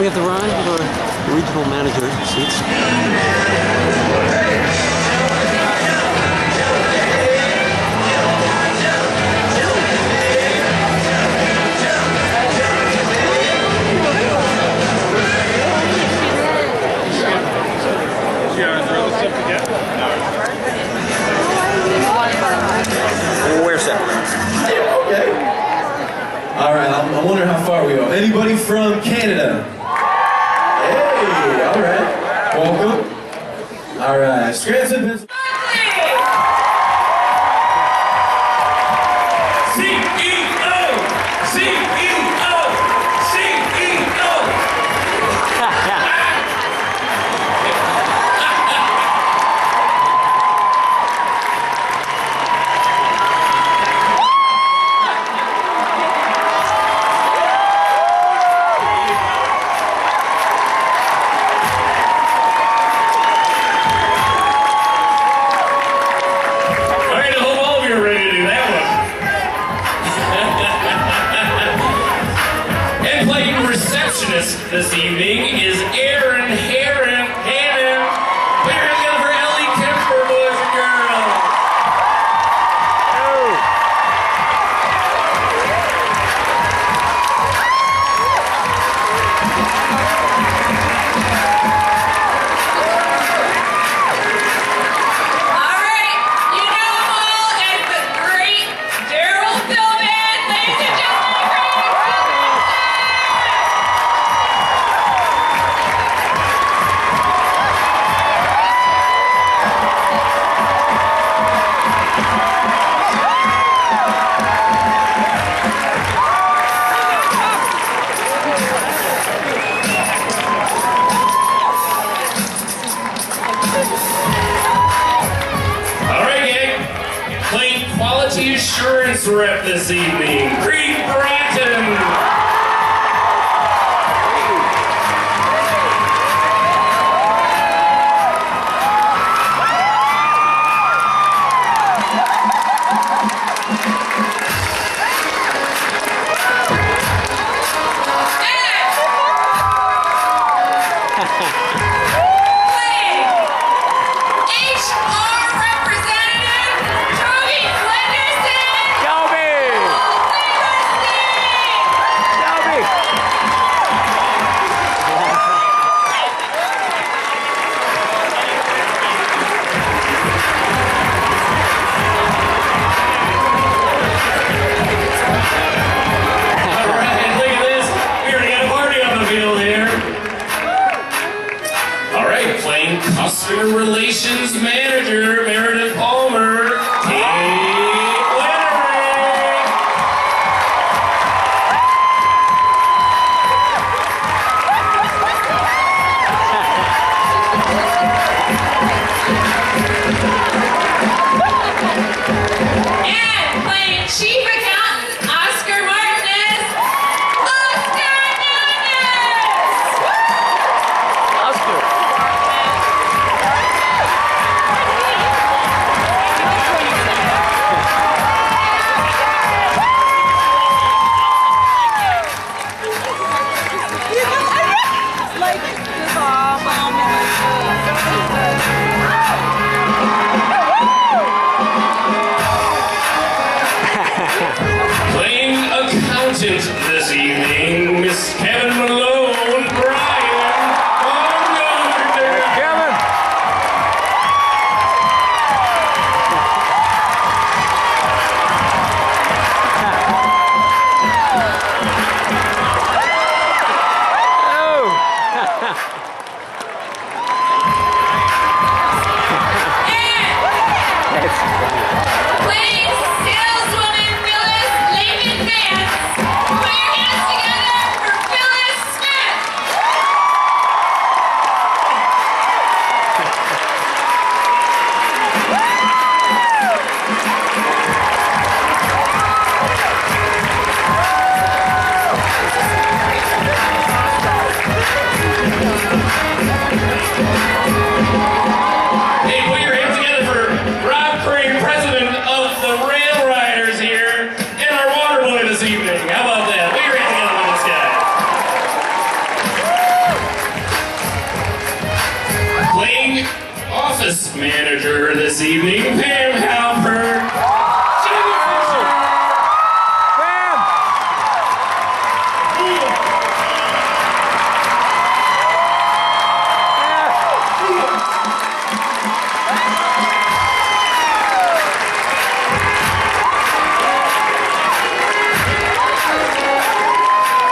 We have the ride with our regional manager seats. Where's that? Okay. All right, I'm wondering how far we are. Anybody from Canada? Hey, all right. Welcome. All right, Scranton, Pennsylvania. This evening is Aaron Hannon. Put your hands together for Ellie Kemper, boys and girls. All right, you know them all as the great Daryl Stillman, ladies and gentlemen. Quality assurance rep this evening, Scranton. Customer Relations Manager, Meredith Palmer. And playing Chief Accountant, Oscar Martinez. Playing accountant this evening, Miss Kevin Malone, Brian Baumgartner. Kevin! this evening, Pam Halpern, Jimmy Fisher. Bam!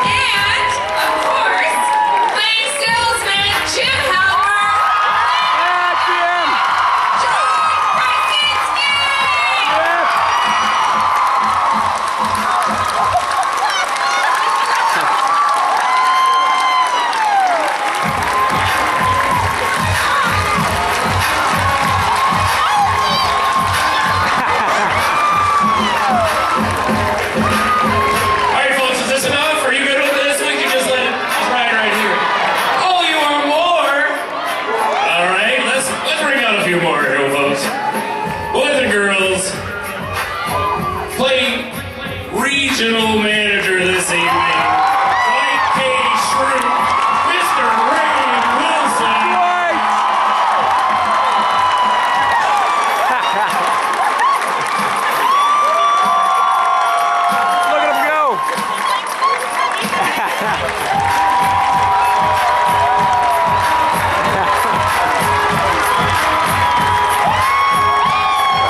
And, of course, playing salesman Jim Halpern, John Krasinski! All right, folks, is this enough? Are you good with this? We can just let it ride right here. Oh, you want more? All right, let's bring out a few more here, folks. Boys and girls, playing regional manager this evening. Dwight K. Schrute, Mr. Ray Wilson. Look at him go!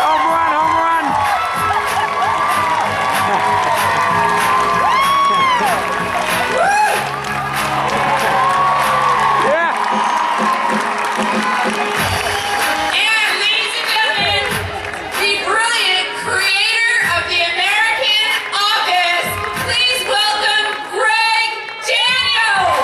Home run, home run! Yeah! And, ladies and gentlemen, the brilliant creator of the American Office, please welcome Greg Daniels!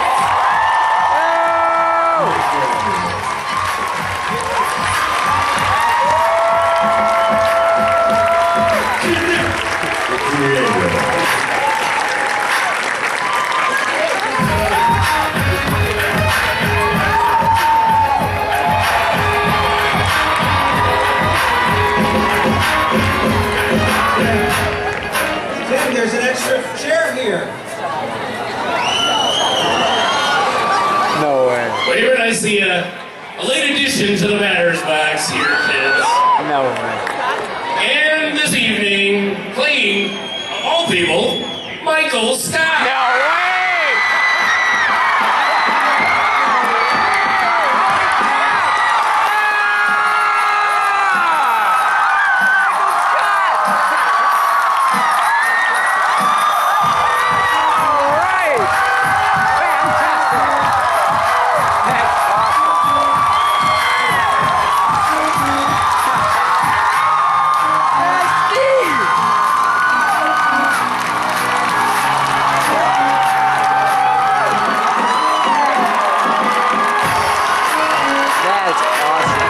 Tim, there's an extra chair here. No way. Whenever I see a late addition to the batter's box here, kids. No way. And this evening, playing, of all people, Michael Scott. No way! All right! Fantastic! That's awesome! That's awesome!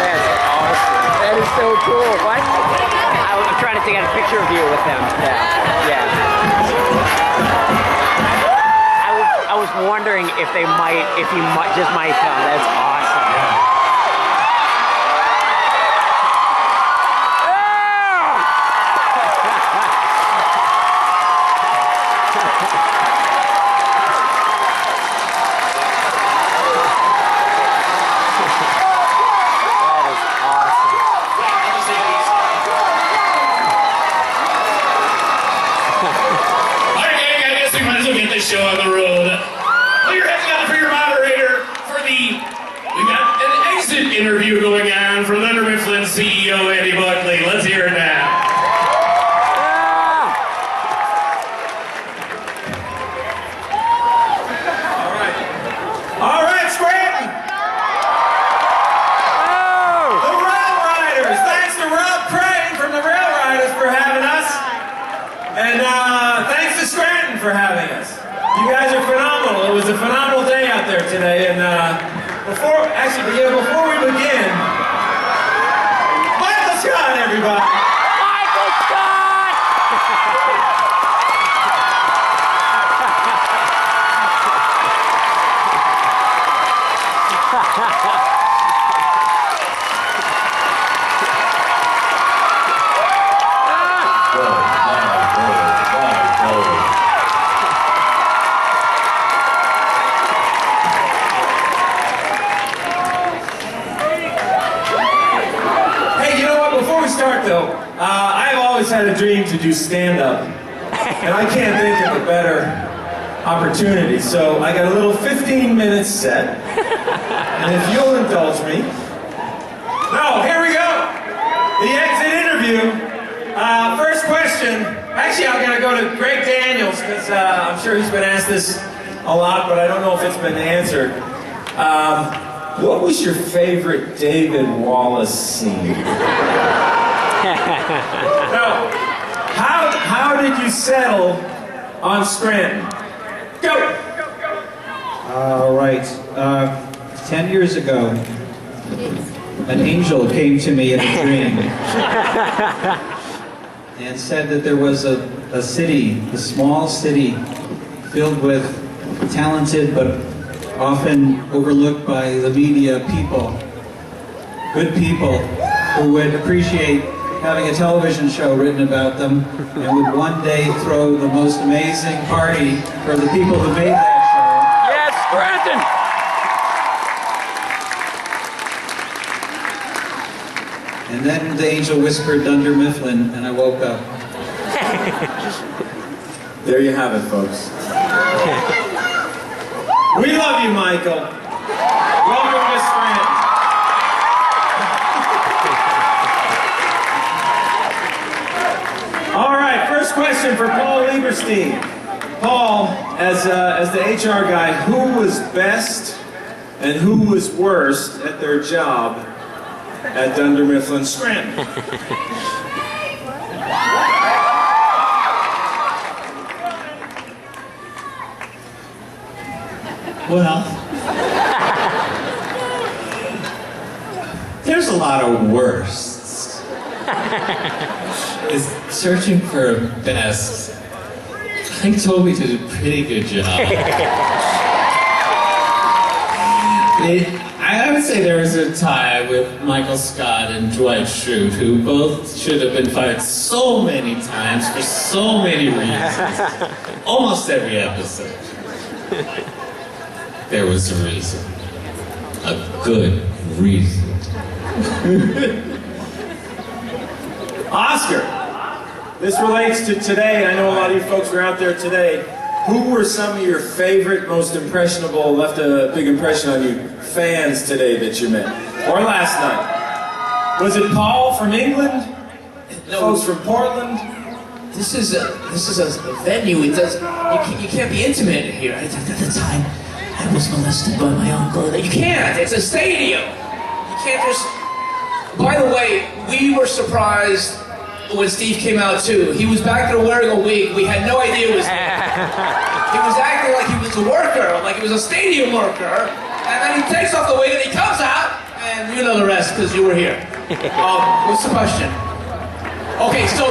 That's awesome. That is so cool. What? I'm trying to take out a picture of you with them. Yeah. I was wondering if he just might come. That's awesome. That is awesome. All right, gang, I guess we might as well get this show on the road. Put your hands together for your moderator we got an exit interview going on from Thunder Mifflin CEO Andy Buckley. Let's hear it now. All right, Scranton. The Rail Riders. Thanks to Rob Crane from the Rail Riders for having us. And thanks to Scranton for having us. You guys are phenomenal. It was a phenomenal day out there today. And before we begin, Michael Scott, everybody. Michael Scott! start though. I've always had a dream to do stand-up, and I can't think of a better opportunity. So I got a little 15-minute set, and if you'll indulge me. No, here we go. The exit interview. First question. Actually, I'm gonna go to Greg Daniels because I'm sure he's been asked this a lot, but I don't know if it's been answered. What was your favorite David Wallace scene? No. How did you settle on Scranton? Go! All right. 10 years ago, an angel came to me in a dream and said that there was a city, a small city, filled with talented but often overlooked by the media people, good people who would appreciate having a television show written about them and would one day throw the most amazing party for the people who made that Yes, show. And then the angel whispered Dunder Mifflin, and I woke up. There you have it, folks. We love you, Michael. Welcome to Scranton. All right, first question for Paul Lieberstein. Paul, as the HR guy, who was best and who was worst at their job at Dunder Mifflin Scranton? Well, there's a lot of worsts. Is searching for best. I think Toby did a pretty good job. I would say there was a tie with Michael Scott and Dwight Schrute, who both should have been fired so many times for so many reasons. Almost every episode. There was a reason. A good reason. Oscar, this relates to today. I know a lot of you folks were out there today. Who were some of your favorite, most impressionable, left a big impression on you, fans today that you met? Or last night? Was it Paul from England? No. Folks from Portland? This is a venue. It does you can't be intimate here. At the time, I was molested by my uncle. You can't. It's a stadium. You can't just. By the way, we were surprised when Steve came out too. He was back there wearing a wig. We had no idea it was him. He was acting like he was a worker, like he was a stadium worker. And then he takes off the wig and he comes out, and you know the rest because you were here. What's the question? Okay, so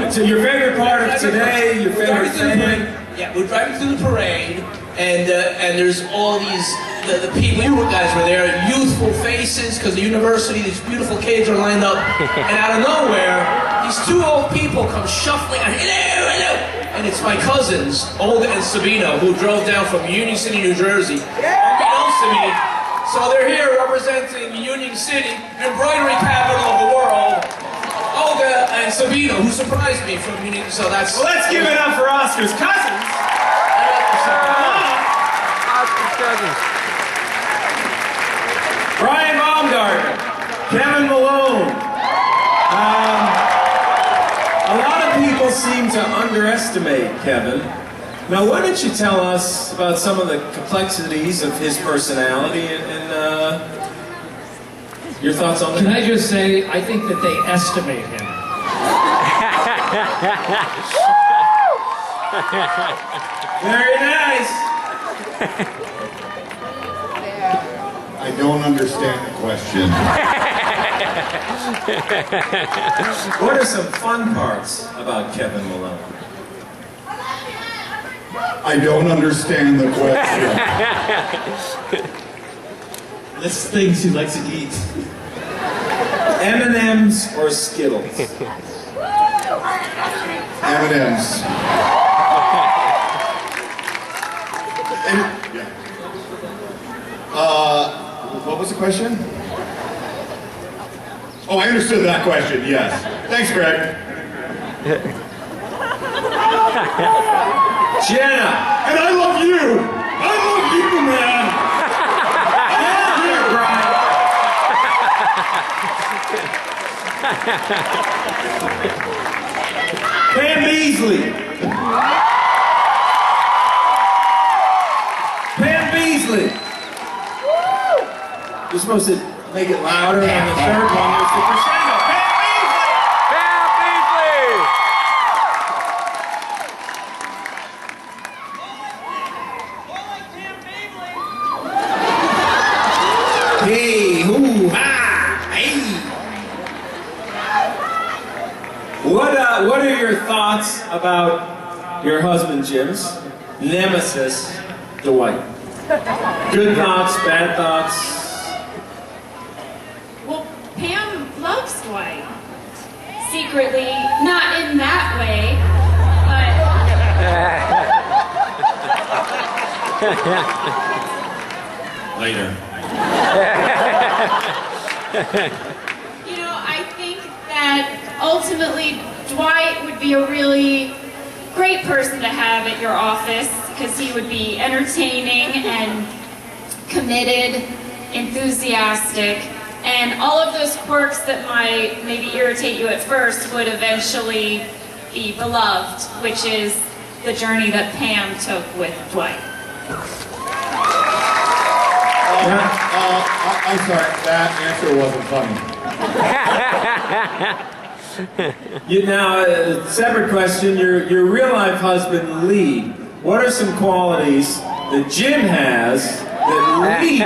So your favorite part of today, your favorite fan? Yeah, we're driving through the parade, and there's all these, the people, you guys were there, youthful faces, because the university, these beautiful kids are lined up, and out of nowhere, these two old people come shuffling, hello, hello, and it's my cousins, Olga and Sabino, who drove down from Union City, New Jersey, unbeknownst to me, so they're here representing Union City, embroidery capital of the world, Olga and Sabino, who surprised me from Union, so that's... Well, let's give it up for Oscar's cousins. Oscar's cousins. Brian Baumgartner, Kevin Malone. A lot of people seem to underestimate Kevin. Now, why don't you tell us about some of the complexities of his personality and your thoughts on that? Can I just say, I think that they estimate him. Very nice. I don't understand the question. What are some fun parts about Kevin Malone? I don't understand the question. List things he likes to eat. M&M's or Skittles? M&M's. What was the question? Oh, I understood that question, yes. Thanks, Greg. Jenna. And I love you! I love you, man! Pam Beasley. Pam Beasley. You're supposed to make it louder on the third one. There's the crescendo. Pam Beasley. Pam Beasley! Hey, hoo, ha, hey. What are your thoughts about your husband Jim's nemesis, Dwight? Good thoughts, bad thoughts? Well, Pam loves Dwight. Secretly, not in that way, Later. you know, I think that ultimately Dwight would be a really great person to have at your office because he would be entertaining and committed, enthusiastic, and all of those quirks that might maybe irritate you at first would eventually be beloved, which is the journey that Pam took with Dwight. I'm sorry, that answer wasn't funny. Now, a separate question, your real life husband, Lee, what are some qualities that Jim has that Lee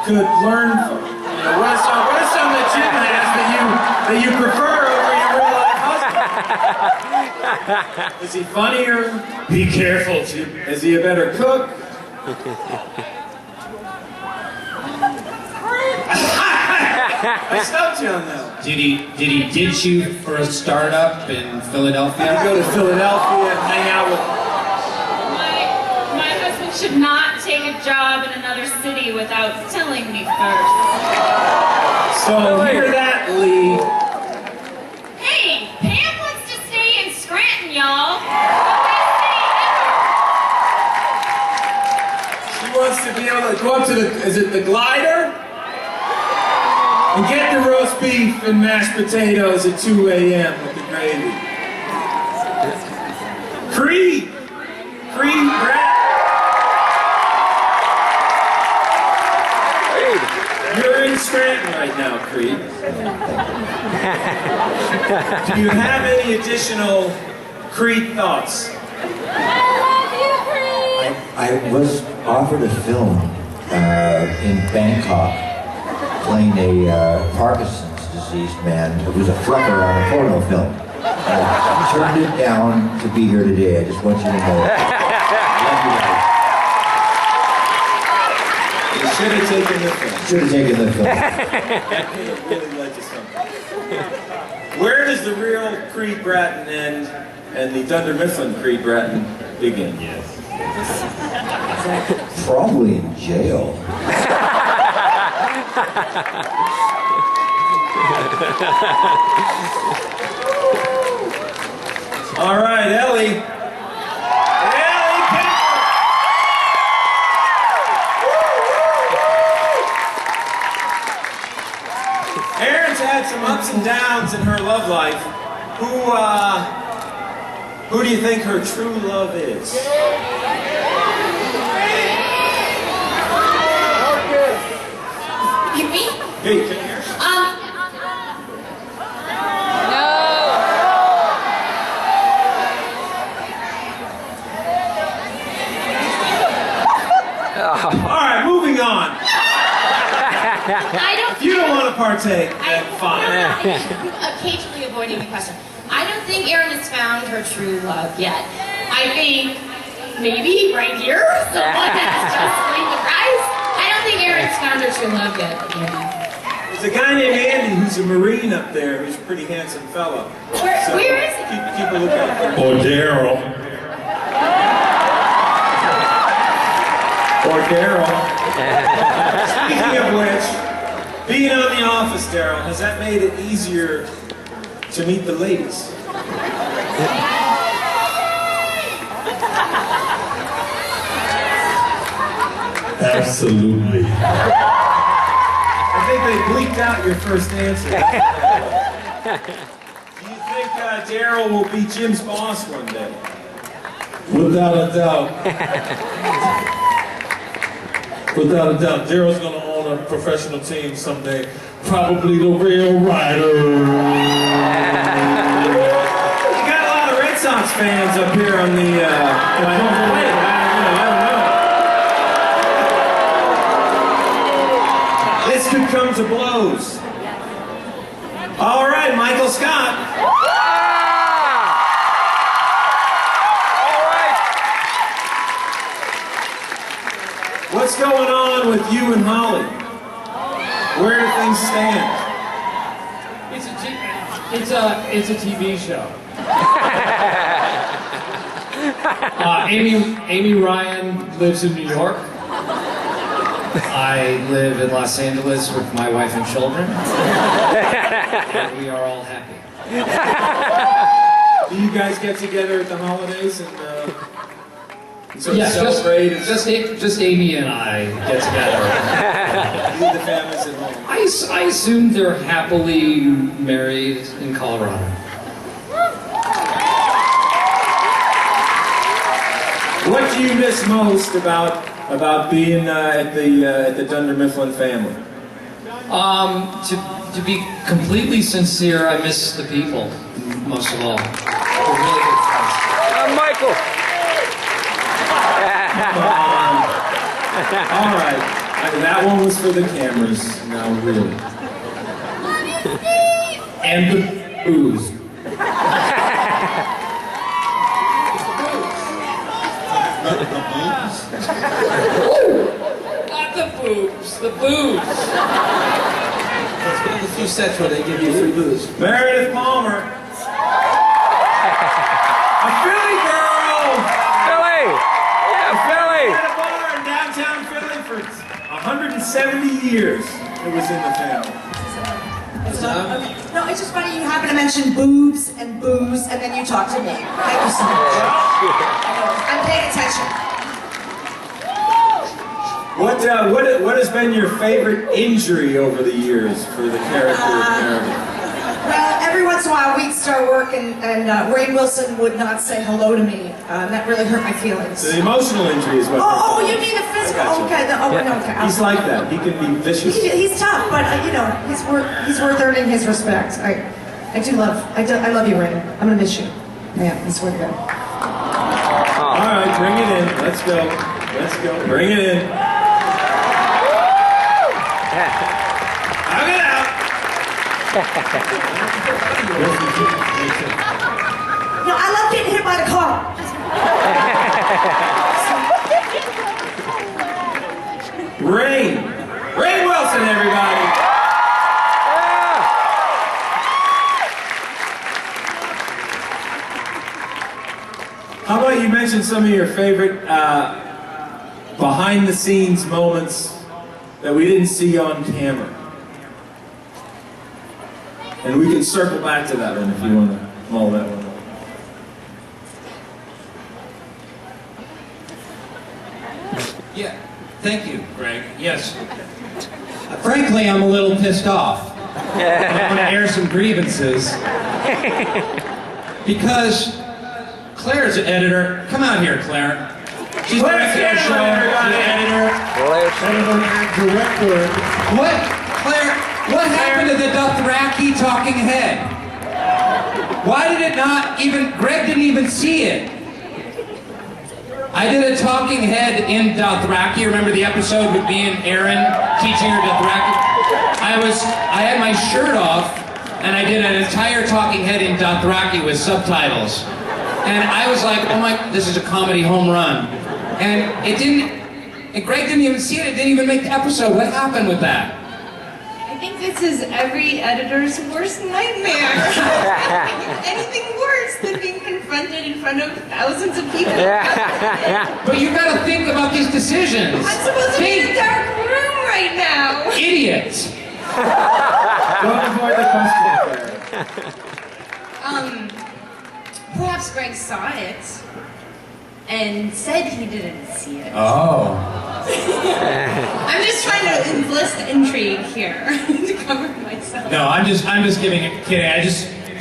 could learn from? You know, what are some that Jim has that you prefer over your real life husband? Is he funnier? Be careful, Jim. Is he a better cook? I stumped you on that. Did he ditch you for a startup in Philadelphia? I go to Philadelphia and hang out with. My husband should not take a job in another city without telling me first. So hear that, Lee. Hey, Pam wants to stay in Scranton, y'all. She wants to be able to go up to is it the glider? And get the roast beef and mashed potatoes at 2 a.m. with the gravy. Creed! Creed, Brad! You're in Scranton right now, Creed. Do you have any additional Creed thoughts? I was offered a film in Bangkok playing a Parkinson's diseased man who was a fluffer on a photo film. I turned it down to be here today. I just want you to know. You should have taken the film. Should have taken the film. That could have really led to something. Where does the real Creed Bratton end and the Dunder Mifflin Creed Bratton begin? Yes. Probably in jail. All right, Ellie. Ellie Pepper. Erin's had some ups and downs in her love life. Who do you think her true love is? You me? Hey, can you hear? All right, moving on. If you don't want to partake, then fine. Occasionally avoiding the question. I don't think Erin has found her true love yet. I think maybe right here, someone has just laid the price. I don't think Erin's found her true love yet. Yeah. There's a guy named Andy who's a Marine up there who's a pretty handsome fellow. Where is he? Keep a lookout for him. Or Daryl. Or Daryl. Speaking of which, Being on The Office, Daryl, has that made it easier to meet the ladies? Absolutely. I think they bleeped out your first answer. Do you think Daryl will be Jim's boss one day? Without a doubt. Without a doubt, Daryl's gonna own a professional team someday. Probably the Rail Riders. You got a lot of Red Sox fans up here on the home plate. I don't know. This could come to blows. All right, Michael Scott. What's going on with you and Holly? Where do things stand? It's a TV show. Amy Ryan lives in New York. I live in Los Angeles with my wife and children. And we are all happy. Do you guys get together at the holidays and sort of Yes, celebrate? just Amy and I get together. Leave the families at home. I assume they're happily married in Colorado. What do you miss most about being at the Dunder Mifflin family? To be completely sincere, I miss the people most of all. We're really good friends. Michael. All right, that one was for the cameras. Now, really. And the booze. Not the boobs, the booze. There's one of the few sets where they give you free booze. Meredith Palmer. A Philly girl. Philly. Yeah, Philly. At a bar in downtown Philly for 170 years. It was in the family. No, it's just funny you happen to mention boobs and booze, and then you talk to me. Thank you so much. I'm paying attention. What has been your favorite injury over the years for the character of Meredith? Well, every once in a while we'd start work and Ray Wilson would not say hello to me. That really hurt my feelings. The emotional injury is what. Oh, you mean the physical? Okay, okay. He's like that. He can be vicious. He's tough, but he's worth earning his respect. I love you, Ray. I'm gonna miss you. Yeah, I swear to God. All right, bring it in. Let's go. Bring it in. Hug it out. No, I love getting hit by the car. Ray Wilson, everybody. How about you mention some of your favorite behind-the-scenes moments that we didn't see on camera? And we can circle back to that one if you want to mull that one up. Yeah, thank you, Greg. Yes. Frankly, I'm a little pissed off. I want to air some grievances. Because Claire's an editor. Come out here, Claire. She's directing our show. She's editor, director. What, Claire? What happened to the Dothraki talking head? Why did it not even? Greg didn't even see it. I did a talking head in Dothraki. Remember the episode with me and Aaron teaching her Dothraki? I had my shirt off, and I did an entire talking head in Dothraki with subtitles. And I was like, oh my, this is a comedy home run. And it didn't, and Greg didn't even see it. It didn't even make the episode. What happened with that? I think this is every editor's worst nightmare. Anything worse than being confronted in front of thousands of people. But you gotta think about these decisions. I'm supposed to be in a dark room right now. Idiot. Don't avoid the question, Claire. Perhaps Greg saw it and said he didn't see it. Oh. I'm just trying to enlist intrigue here to cover myself. No, I'm just kidding.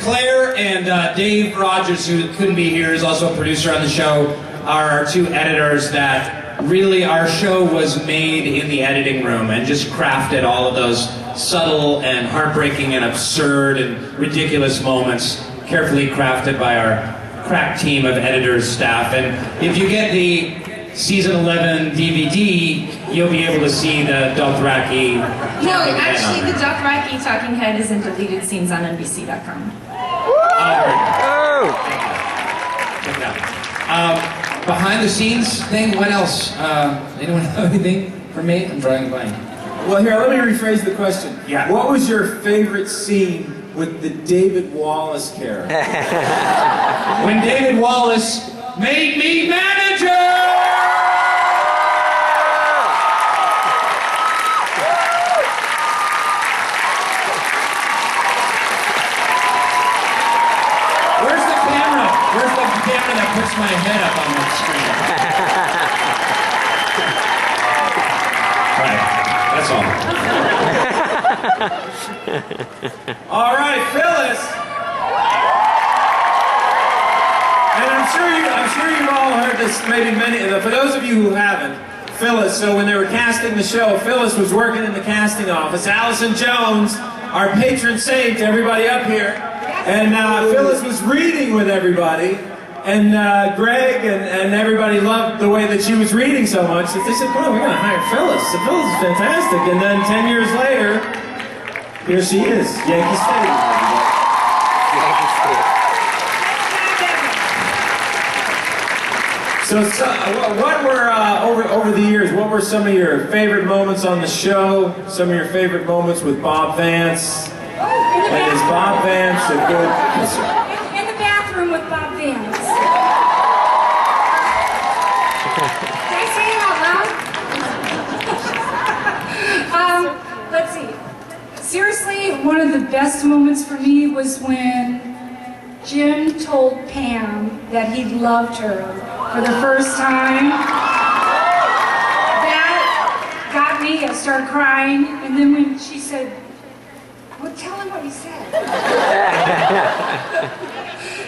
Claire and Dave Rogers, who couldn't be here, is also a producer on the show, are our two editors that really our show was made in the editing room and just crafted all of those subtle and heartbreaking and absurd and ridiculous moments, carefully crafted by our crack team of editors, staff. And if you get the season 11 DVD, you'll be able to see the Dothraki. No, actually, the Dothraki talking head is in deleted scenes on NBC.com. Behind the scenes thing, what else? Anyone have anything for me? I'm drawing a blank. Well, here, let me rephrase the question. Yeah. What was your favorite scene with the David Wallace character? When David Wallace made me manager! Where's the camera? Where's the camera that puts my head up on the screen? Right, that's all. All right, Phyllis. And I'm sure you've all heard this, maybe many, for those of you who haven't, Phyllis, so when they were casting the show, Phyllis was working in the casting office. Allison Jones, our patron saint, everybody up here, and Phyllis was reading with everybody, and Greg and everybody loved the way that she was reading so much that they said, "Boy, we're going to hire Phyllis. So Phyllis is fantastic." And then 10 years later, here she is, Yankee Stadium. So what were, over the years, what were some of your favorite moments on the show? Some of your favorite moments with Bob Vance? And is Bob Vance a good... In the bathroom with Bob Vance. Did I say it out loud? Let's see. Seriously, one of the best moments for me was when Jim told Pam that he loved her for the first time. That got me. I started crying, and then when she said, "Well, tell him what he said."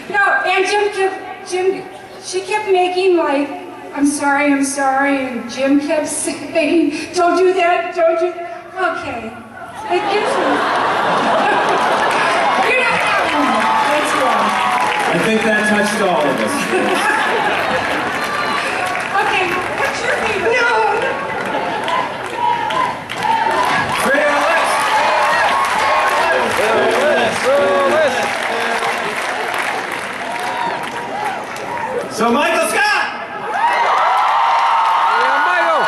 No, and she kept making like, I'm sorry, and Jim kept saying, "Don't do that, don't do that." Okay, it gets me. You're not having it. That's wrong. I think that touched all of us. Okay, what's your favorite? No. So Michael Scott! Yeah, Michael!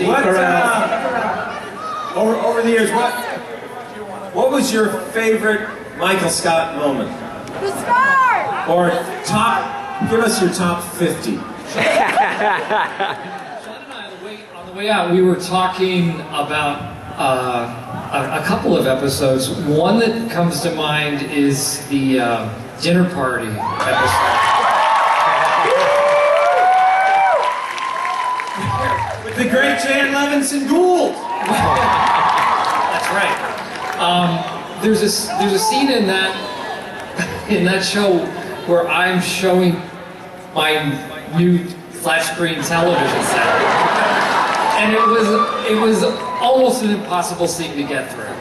What, over the years, what was your favorite Michael Scott moment? The scar! Or give us your top 50. On the way out, we were talking about a couple of episodes. One that comes to mind is the dinner party episode. With the great Jan Levinson Gould. That's right. There's a scene in that show where I'm showing my new flat screen television set, and it was almost an impossible scene to get through.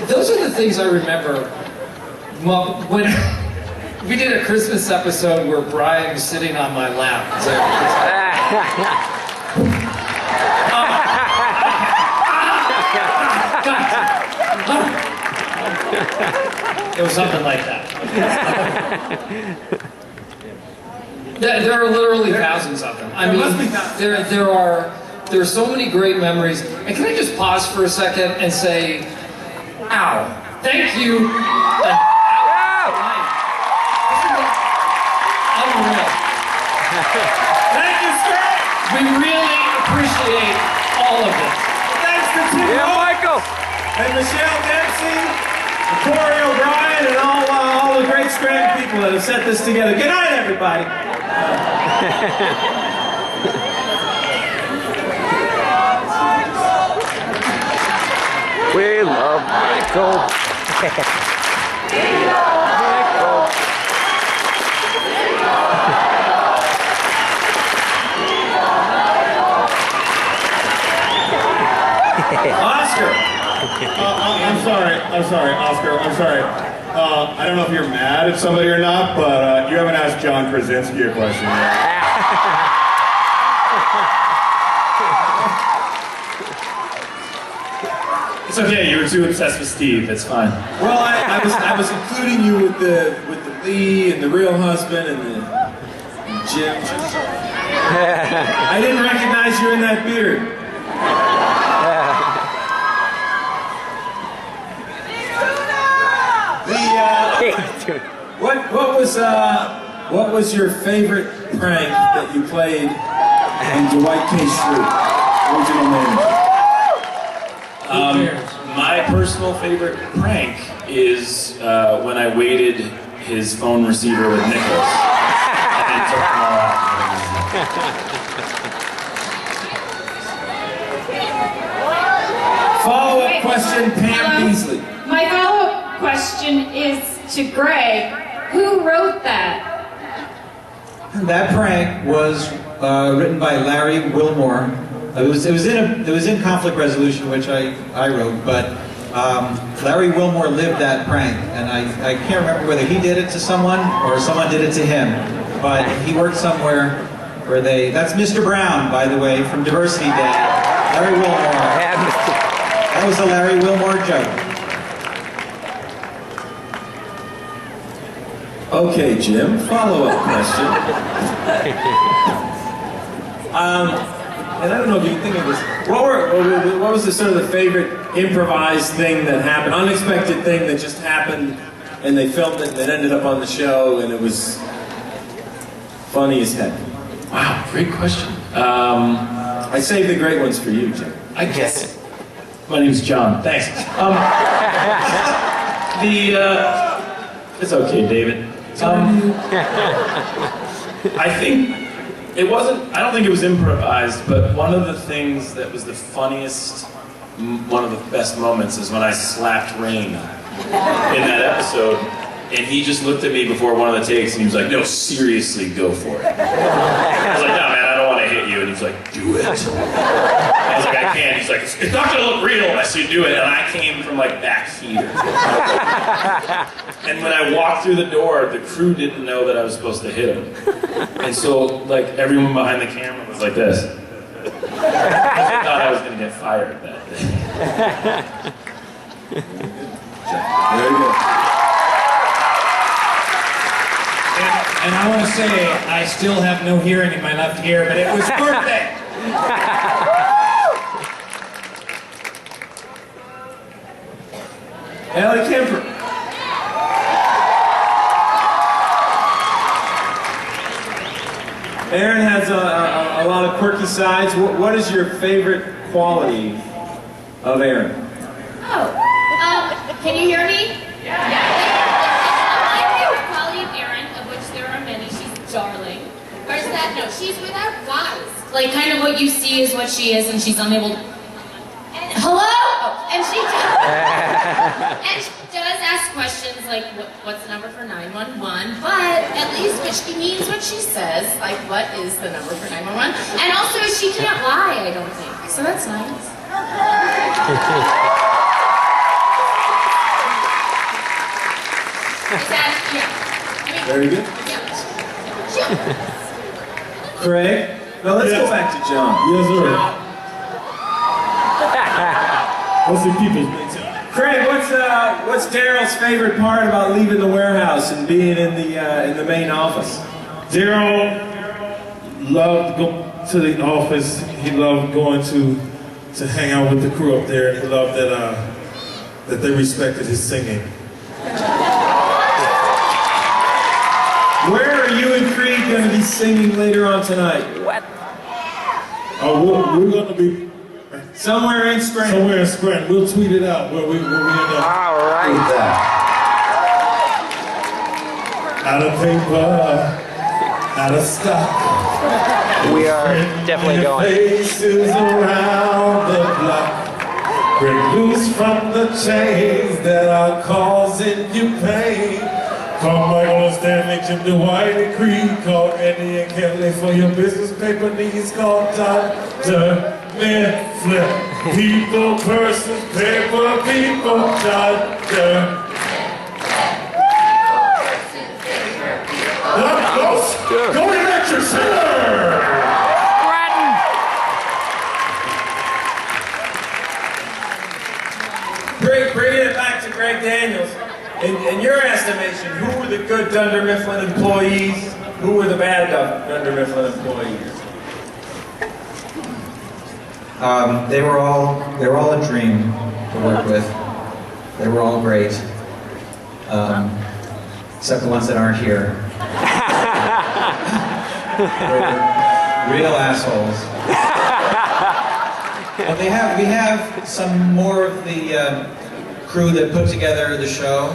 Those are the things I remember. Well, when we did a Christmas episode where Brian was sitting on my lap. It was something like that. There are literally thousands of them. I mean, there are so many great memories. And can I just pause for a second and say, ow, thank you. Unreal. Thank you, Scranton. We really appreciate all of this. Thanks to Tim Michael. And Michelle Dempsey, and Corey O'Brien, and all the great Scranton people that have set this together. Good night, everybody. We love Michael. Oscar. I'm sorry, Oscar. I'm sorry. I don't know if you're mad at somebody or not, but you haven't asked John Krasinski a question yet. It's okay, you were too obsessed with Steve, it's fine. Well, I was including you with the Lee and the real husband and the Jim. I didn't recognize you in that beard. What was your favorite prank that you played on Dwight K. Schrute, original manager? My personal favorite prank is when I weighted his phone receiver with nickels and then took them all out. Follow-up question, Pam Beasley. My follow-up question is to Greg. Who wrote that? That prank was written by Larry Wilmore. It was in conflict resolution, which I wrote, but Larry Wilmore lived that prank, and I can't remember whether he did it to someone or someone did it to him, but he worked somewhere where that's Mr. Brown, by the way, from Diversity Day. Larry Wilmore. That was a Larry Wilmore joke. Okay, Jim, follow-up question. And I don't know if you can think of this. What was the sort of the favorite improvised thing that happened, unexpected thing that just happened, and they filmed it and it ended up on the show and it was funny as heck? Wow, great question. I saved the great ones for you, Jim. I guess. My name's John. Thanks. It's okay, David. I think it wasn't. I don't think it was improvised, but one of the things that was the funniest, one of the best moments is when I slapped Rain in that episode, and he just looked at me before one of the takes, and he was like, "No, seriously, go for it." I was like, "No, man, I don't want to hit you," and he's like, "Do it." I was like, "I can't." He's like, "It's not gonna look real unless you do it," and I came from like back here. And when I walked through the door, the crew didn't know that I was supposed to hit him. And so, like, everyone behind the camera was like this. I thought I was going to get fired that day. Very good. And I want to say, I still have no hearing in my left ear, but it was worth it. Ellie Kemper. Aaron has a lot of quirky sides. What is your favorite quality of Aaron? Oh, can you hear me? Yeah. My favorite quality of Erin, of which there are many, she's darling. Or is that, no, she's without lies. Like, kind of what you see is what she is, and she's unable to... And, hello? Oh, and she does ask questions like, what's the number for 911? But at least she means what she says. Like, what is the number for 911? And also, she can't lie, I don't think. So that's nice. Very good. Craig? Now let's go back to John. Yes, sir. What's the people's big time? Craig, what's Daryl's favorite part about leaving the warehouse and being in the main office? Daryl loved going to the office. He loved going to hang out with the crew up there, and he loved that they respected his singing. Where are you and Creed going to be singing later on tonight? What? We're going to be somewhere in Scranton. Somewhere in Scranton. We'll tweet it out where we end up. All right. Out of paper, out of stock. We are definitely going. Faces around the block. Break loose from the chains that are causing you pain. Call Michael and Stanley, Jim Dwight and Creed. Call Andy and Kelly for your business paper needs. Call Dr. Mifflin. People, persons, paper, people, Dr. Go Electric Center! Bringing it back to Greg Daniels. In your estimation, who were the good Dunder Mifflin employees? Who were the bad Dunder Mifflin employees? They were all a dream to work with. They were all great, except the ones that aren't here. Real assholes. But we have some more of the crew that put together the show.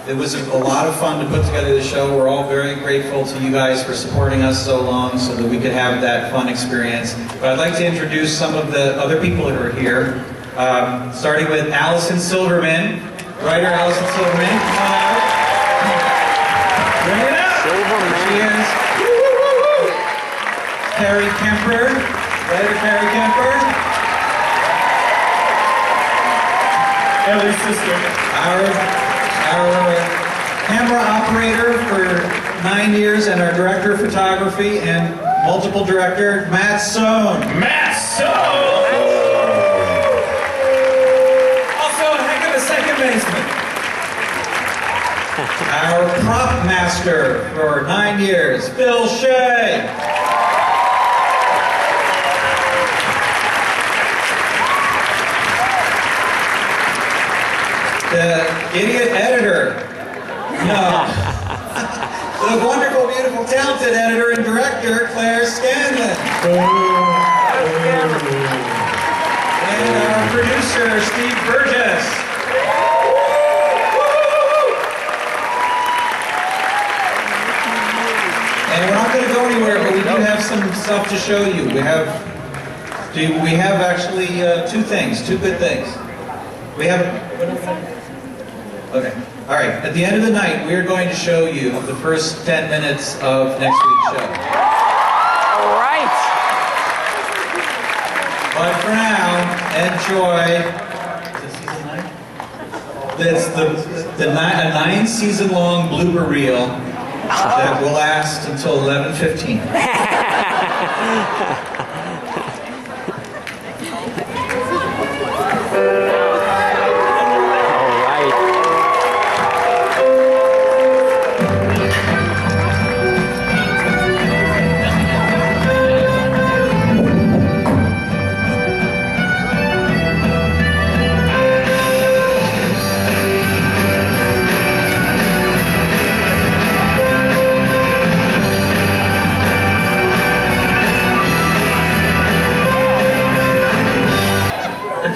It was a lot of fun to put together the show. We're all very grateful to you guys for supporting us so long so that we could have that fun experience. But I'd like to introduce some of the other people who are here, starting with Allison Silverman, writer Allison Silverman. Come on out. Bring it up. Silverman. She is. Carrie Kemper, writer Carrie Kemper. Ellie's sister. Our camera operator for 9 years and our director of photography and multiple director, Matt Stone. Matt Stone! Also a heck of a second baseman. Our prop master for 9 years, Phil Shea. The idiot editor. No. The wonderful, beautiful, talented editor and director, Claire Scanlon. And our producer, Steve Burgess. And we're not going to go anywhere, but we do have some stuff to show you. We have actually two good things. We have. Okay. All right. At the end of the night, we are going to show you the first 10 minutes of next week's show. All right. But for now, enjoy. It's a 9-season-long blooper reel that will last until 11:15.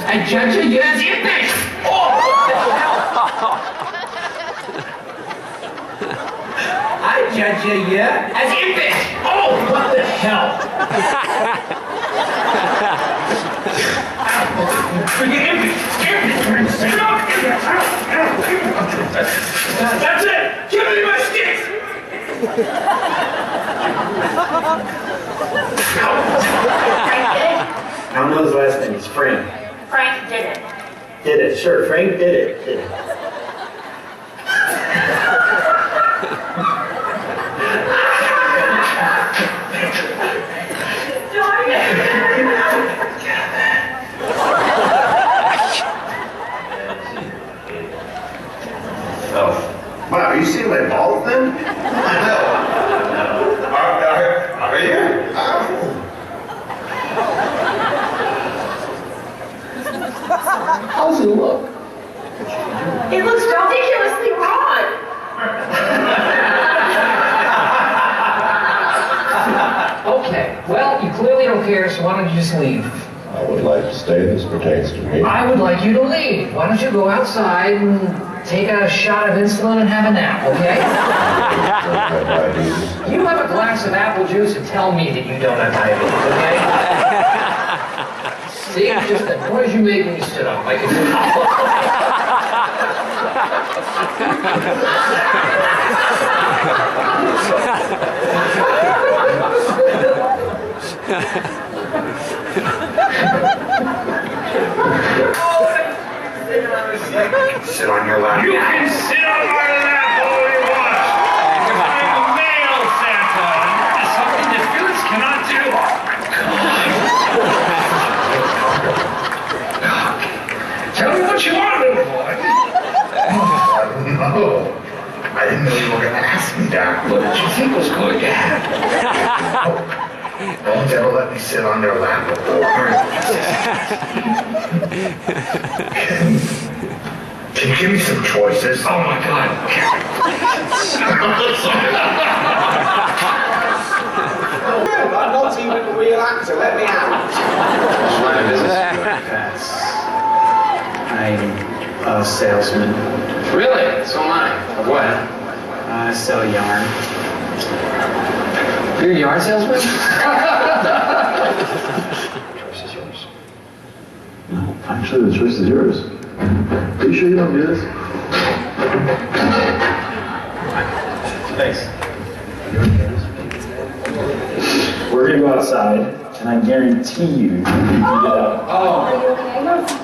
I judge you as your bitch. Oh, what the hell? I judge you as your bitch. Oh, what the hell? That's it. Give me my sticks. I don't know his last name. It's Frank. Frank did it. Did it. Sure, Frank did it. Did it. Oh. Wow, are you seeing my balls then? No. Are you? Oh. How's it look? It looks ridiculously broad. just leave? I would like to stay. This pertains to me. I would like you to leave. Why don't you go outside and take a shot of insulin and have a nap, okay? You have a glass of apple juice and tell me that you don't have diabetes, okay? See, just the noise you make when you sit up. I can do Sit on your lap. You can sit on my lap all you want. I'm a male Santa, and that is something that Felix cannot do. Tell me what you want, little boy. No. I didn't know you were going to ask me that. What did you think was going to happen? No one's ever let me sit on their lap before. Can you give me some choices? Oh my God. I'm not even a real actor, let me out. I'm a salesman. Really? So am I. Of what? I sell yarn. You're a yarn salesman? Choice is yours. No, actually, the choice is yours. Are you sure you don't do this? Thanks. We're gonna go outside, and I guarantee you can get out. Are you okay? No, it's okay.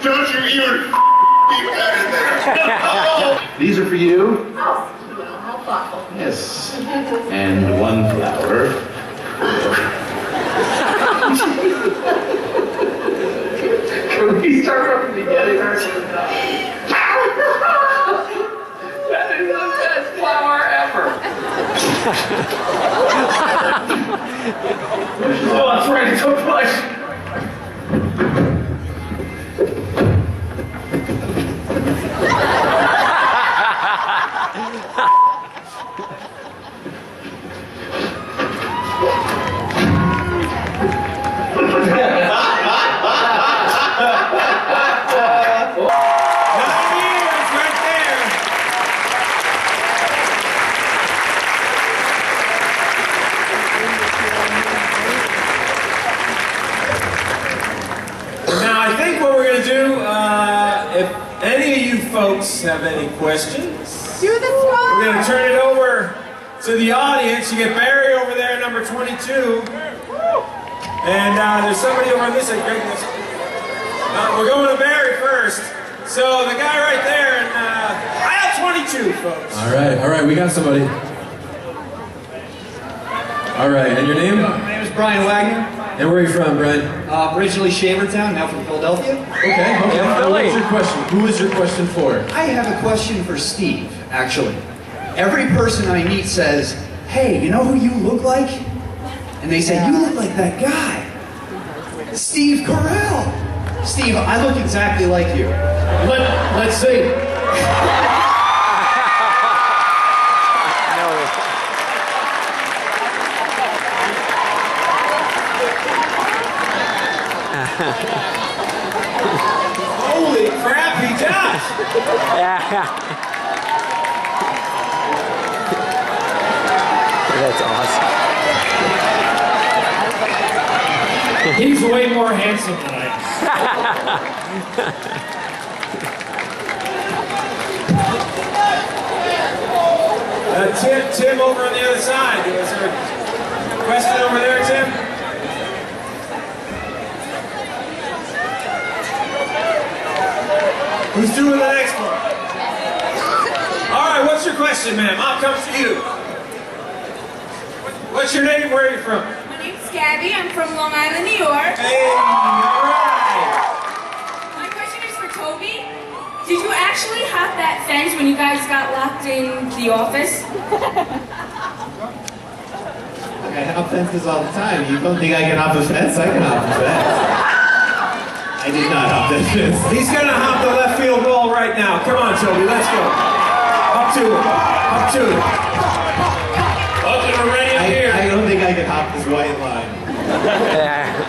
Don't you even keep that in there. These are for you. Oh, how thoughtful. Yes. And one flower. Can we start from the beginning or something? That is the best flower ever. Oh, that's right, so much. Folks have any questions? Do the song! We're going to turn it over to the audience. You get Barry over there, number 22. And there's somebody over on this side. We're going to Barry first. So the guy right there, and aisle 22, folks. All right, we got somebody. All right, and your name? My name is Brian Wagner. And where are you from, Brian? Originally Shavertown, now from Philadelphia. Okay. What's your question? Who is your question for? I have a question for Steve, actually. Every person I meet says, hey, you know who you look like? And they say, you look like that guy. Steve Carell. Steve, I look exactly like you. Let's see. Holy crap, he does! That's awesome. He's way more handsome than I am. Tim over on the other side. Is there a question over there, Tim? Who's doing the next one? All right, what's your question, ma'am? I'll come to you. What's your name? Where are you from? My name's Gabby. I'm from Long Island, New York. Hey, all right. My question is for Toby. Did you actually have that fence when you guys got locked in the office? I hop fences all the time. You don't think I can hop a fence? I can hop a fence. I did not hop that fence. He's gonna hop the left field wall right now. Come on, Toby, let's go. Up to it. Up to it. Buckley, we're ready up here. I don't think I can hop this white line.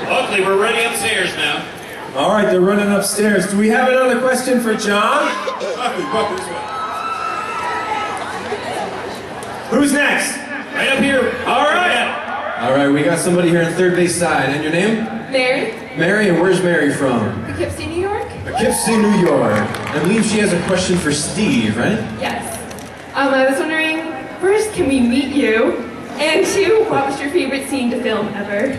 Buckley, we're ready upstairs now. All right, they're running upstairs. Do we have another question for John? Who's next? Right up here. All right. All right, we got somebody here on third base side. And your name? Mary, Mary, and where's Mary from? Poughkeepsie, New York? Poughkeepsie, New York. I believe she has a question for Steve, right? Yes. I was wondering, first, can we meet you? And two, what was your favorite scene to film ever?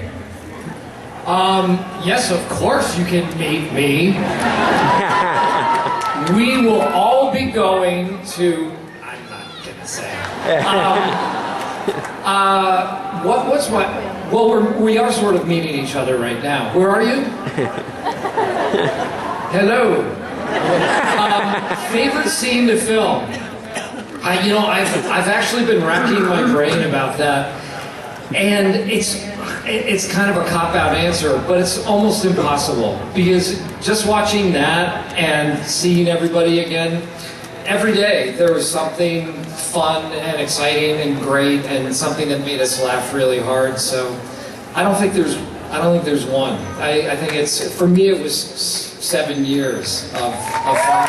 Yes, of course you can meet me. We will all be going to, I'm not gonna say. Well, we are sort of meeting each other right now. Where are you? Hello. Favorite scene to film? I've actually been racking my brain about that, and it's kind of a cop-out answer, but it's almost impossible, because just watching that and seeing everybody again, every day there was something fun and exciting and great and something that made us laugh really hard. So I don't think there's one. I think it's, for me it was 7 years of fun.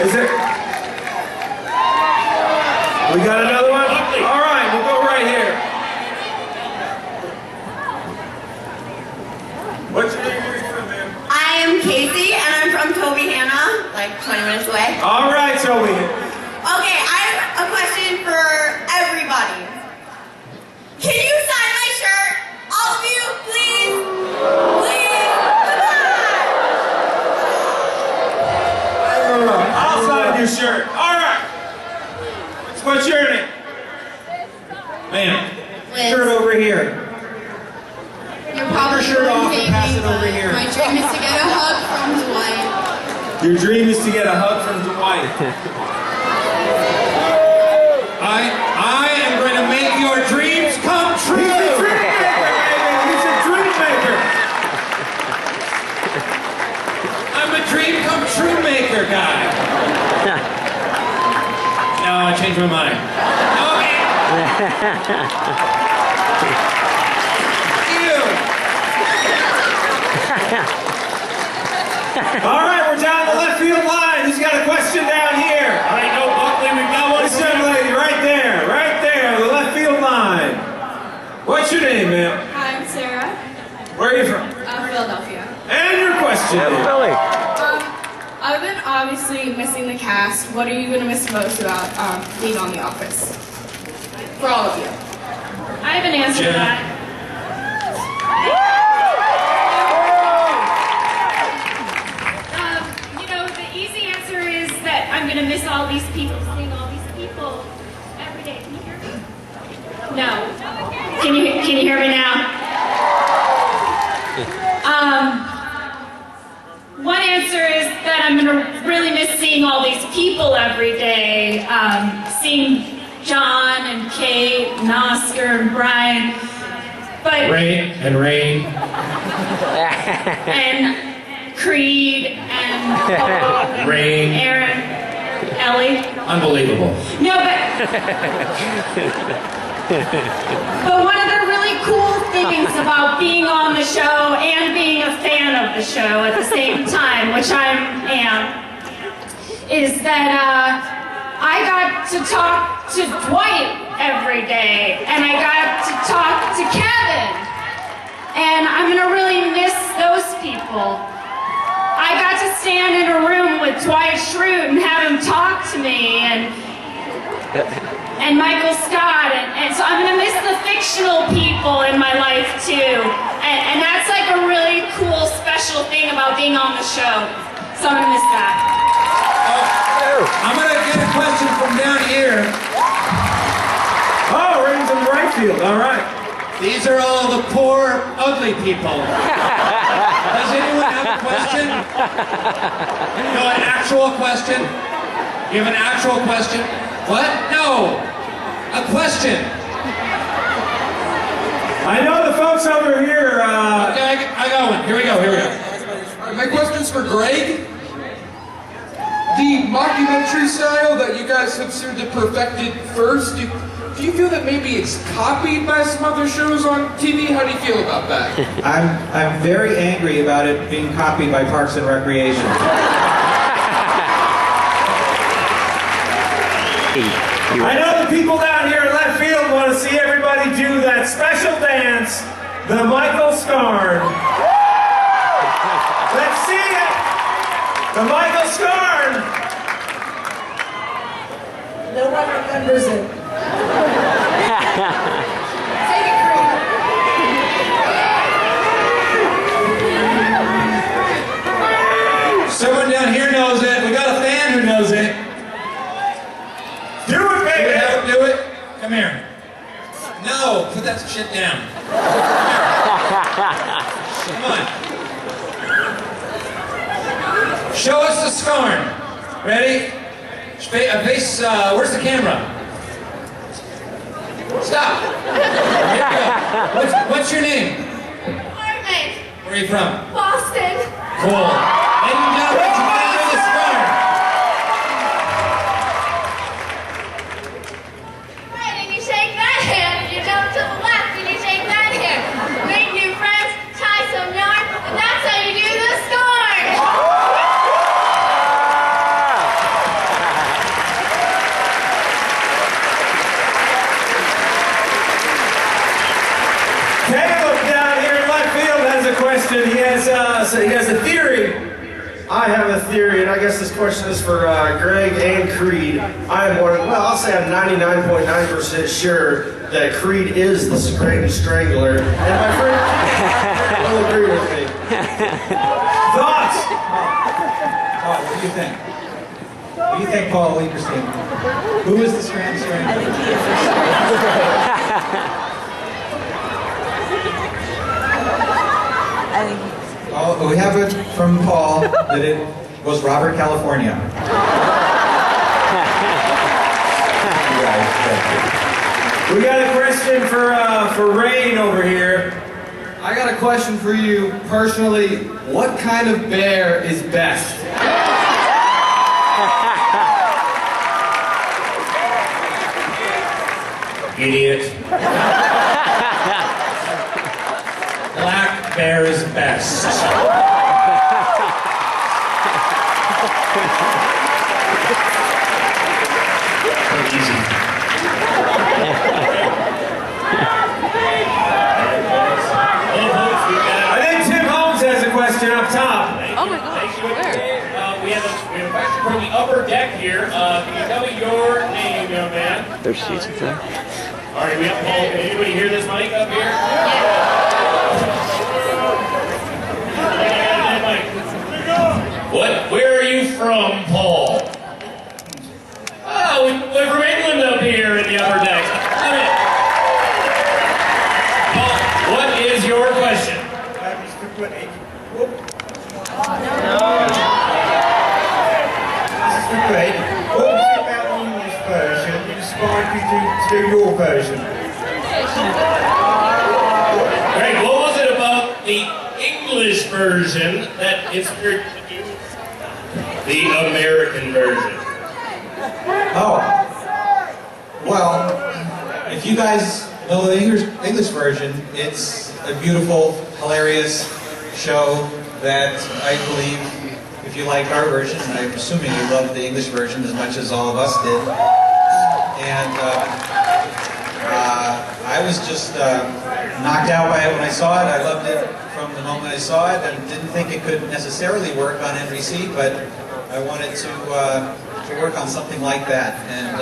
Is it? We got another one? All right, we'll go right here. What's your name? Where are you from, ma'am? I am Casey, and I'm from Toby Hanna, like 20 minutes away. All right, Toby. Okay, I have a question for everybody. Can you sign my shirt? All of you, please? Please? I'll sign your shirt. All right. What's your name? Ma'am. Shirt over here. You're probably shirt off and pass it over here. My dream is to get a hug from Dwight. Your dream is to get a hug from Dwight. I am going to make your dreams come true. He's a dream maker, baby. He's a dream maker. I'm a dream come true maker guy. No, I changed my mind. Okay. All right, we're down the left field line. Who's got a question down here? All right, no, Buckley, we've got one. This young lady, right there, the left field line. What's your name, ma'am? Hi, I'm Sarah. Where are you from? Philadelphia. And your question. Philly. Other than obviously missing the cast, what are you going to miss most about being on The Office? For all of you. I have an answer to that. The easy answer is that I'm going to miss all these people, seeing all these people every day. Can you hear me? No. Can you hear me now? One answer is that I'm going to really miss seeing all these people every day. Seeing John and Kate and Oscar and Brian. But Rain. and Creed and Rain. Aaron, Ellie. Unbelievable. No, but one of the really cool things about being on the show and being a fan of the show at the same time, which I am, is that I got to talk to Dwight every day, and I got to talk to Kevin, and I'm gonna really miss those people. I got to stand in a room with Dwight Schrute and have him talk to me, and Michael Scott, and so I'm gonna miss the fictional people in my life too, and that's like a really cool, special thing about being on the show. So I'm gonna miss that. I'm going to get a question from down here. Oh, Rain's in the right field. All right. These are all the poor, ugly people. Does anyone have a question? No, an actual question? You have an actual question? What? No! A question! I know the folks over here, Okay, I got one. Here we go. My question's for Greg. The mockumentary style that you guys have sort of perfected first, do you feel that maybe it's copied by some other shows on TV? How do you feel about that? I'm very angry about it being copied by Parks and Recreation. I know the people down here in left field want to see everybody do that special dance, the Michael Scarn. Let's see it! The Michael Scarn! No one remembers it. Take it, Creed. Someone down here knows it. We got a fan who knows it. Do it, baby! Do it. Come here. No, put that shit down. Come on. Show us the scorn. Ready? Face, where's the camera? Stop. Here we go. What's your name? Mermaid. Where are you from? Boston. Cool. Ladies and gentlemen, together with the scorn. Right, and you shake that hand, and you jump to the left, and you shake that hand. Make new friends, tie some yarn, and that's how you do the scorn. Caleb down here in left field has a question. He has a theory. I have a theory, and I guess this question is for Greg and Creed. I'll say I'm 99.9% sure that Creed is the Scranton Strangler, and my friend will agree with me. Thoughts? Paul, what do you think? What do you think, Paul Lieberstein? Who is the Scranton Strangler? Oh, we have it from Paul that it was Robert California. We got a question for Rain over here. I got a question for you personally. What kind of bear is best? Idiot. Black bear is best. Easy. I think Tim Holmes has a question up top. Oh my gosh, where? We have a question from the upper deck here. Can you tell me your name, young man? There's seats up there. All right, we have Paul. Can anybody hear this mic up here? What? Where are you from, Paul? Oh, we're from England up here in the upper deck. Come in. Paul, what is your question? This is for Greg. What was it about the English version that inspired you to do your version? Greg, what was it about the English version that inspired you to do the American version? Oh. Well, if you guys know the English version, it's a beautiful, hilarious show that I believe, if you like our version, and I'm assuming you love the English version as much as all of us did. And I was just knocked out by it when I saw it. I loved it from the moment I saw it, and didn't think it could necessarily work on NBC, but I wanted to work on something like that. And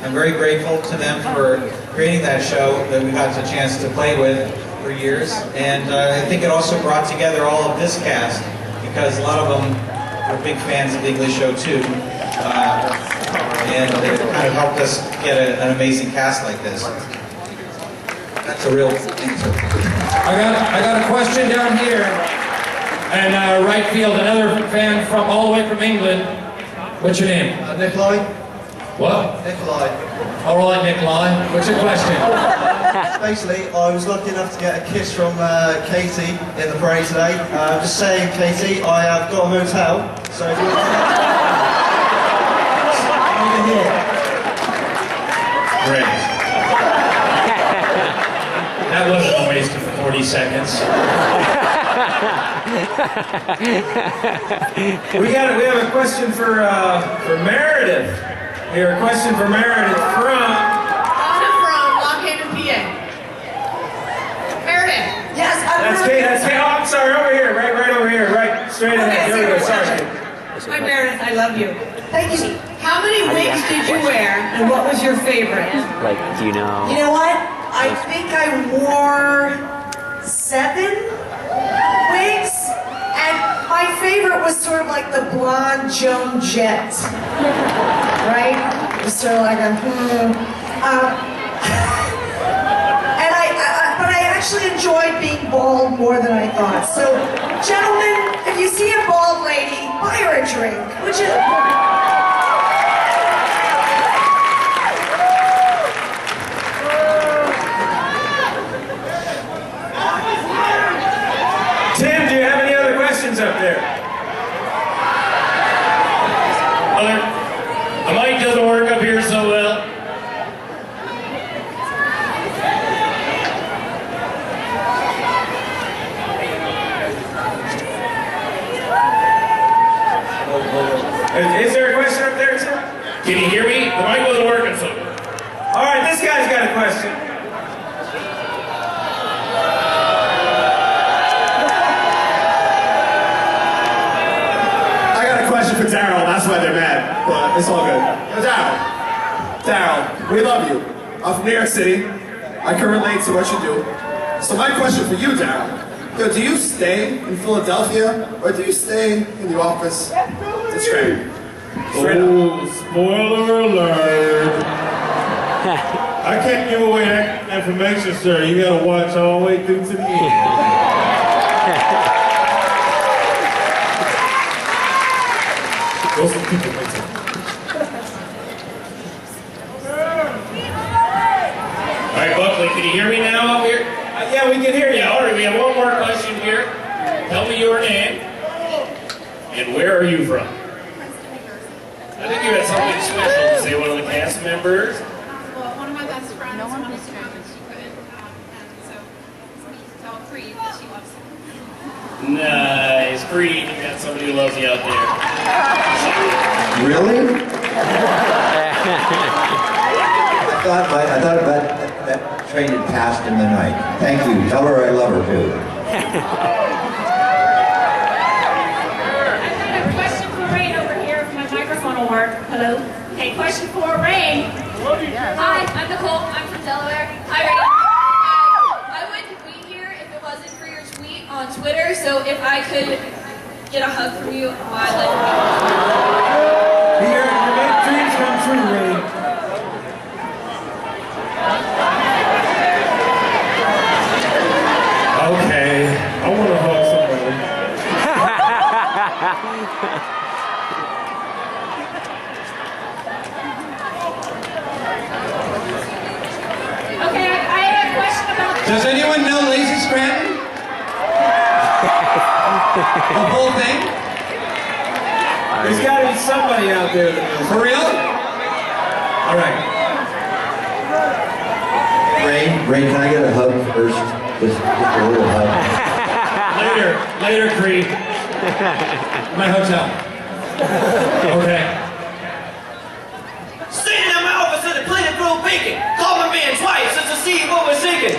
I'm very grateful to them for creating that show that we got the chance to play with for years. And I think it also brought together all of this cast, because a lot of them were big fans of the English show too. And it kind of helped us get an amazing cast like this. That's a real answer. I got a question down here. And right field, another fan from all the way from England. What's your name? Nikolai. What? Nikolai. All right, Nikolai. What's your question? Basically, I was lucky enough to get a kiss from Katie in the parade today. Just saying, Katie, I have got a motel, so if you want to over here. Great. That wasn't a waste of 40 seconds. We have a question for Meredith. Here, a question for Meredith from Lockhaven, PA. Meredith. Yes, That's Kate. Oh, I'm sorry. Over here. Right over here. Right straight ahead. There we go. Sorry. Hi, Meredith. I love you. Thank you. How many wigs did you wear, and what was your favorite? Like, do you know? You know what? I think I wore 7 wigs, and my favorite was sort of like the blonde Joan Jett, right? It was sort of like a but I actually enjoyed being bald more than I thought. So, gentlemen, if you see a bald lady, buy her a drink, which is. Tim, do you have any other questions up there? The mic doesn't work up here so well. Is there a question up there, Tim? Can you hear me? The mic wasn't working so well. All right, this guy's got a question. I got a question for Daryl, that's why they're mad, but it's all good. Daryl, we love you. I'm from New York City. I can relate to what you do. So my question for you, Daryl, do you stay in Philadelphia, or do you stay in the office in Scranton? Oh, spoiler alert. I can't give away that information, sir. You gotta watch all the way through to the end. Those are people like that. All right, Buckley, can you hear me now up here? Yeah, we can hear you. Yeah, all right, we have one more question here. Tell me your name. And where are you from? I think you had something special to say, one of the cast members. Well, one of my best friends wanted to come and she couldn't. And so we tell Creed that she loves him. Nice. Creed, you got somebody who loves you out there. Really? I thought that train had passed in the night. Thank you. Tell her I love her too. Work. Hello. Okay, question for Ray. Hi, I'm Nicole. I'm from Delaware. Hi, Ray. I wouldn't be here if it wasn't for your tweet on Twitter, so if I could get a hug from you, I'd like to. Your big dreams come true, Ray. Okay, I want to hug somebody. Okay, I have a question about. Does anyone know Lazy Scranton? The whole thing? There's got to be somebody out there that knows. For real? All right. Ray, can I get a hug first? Just a little hug. Later, Creed. My hotel. Okay. Standing in my office at the Planet Grove Bacon. Called my man twice just to see what we're thinking.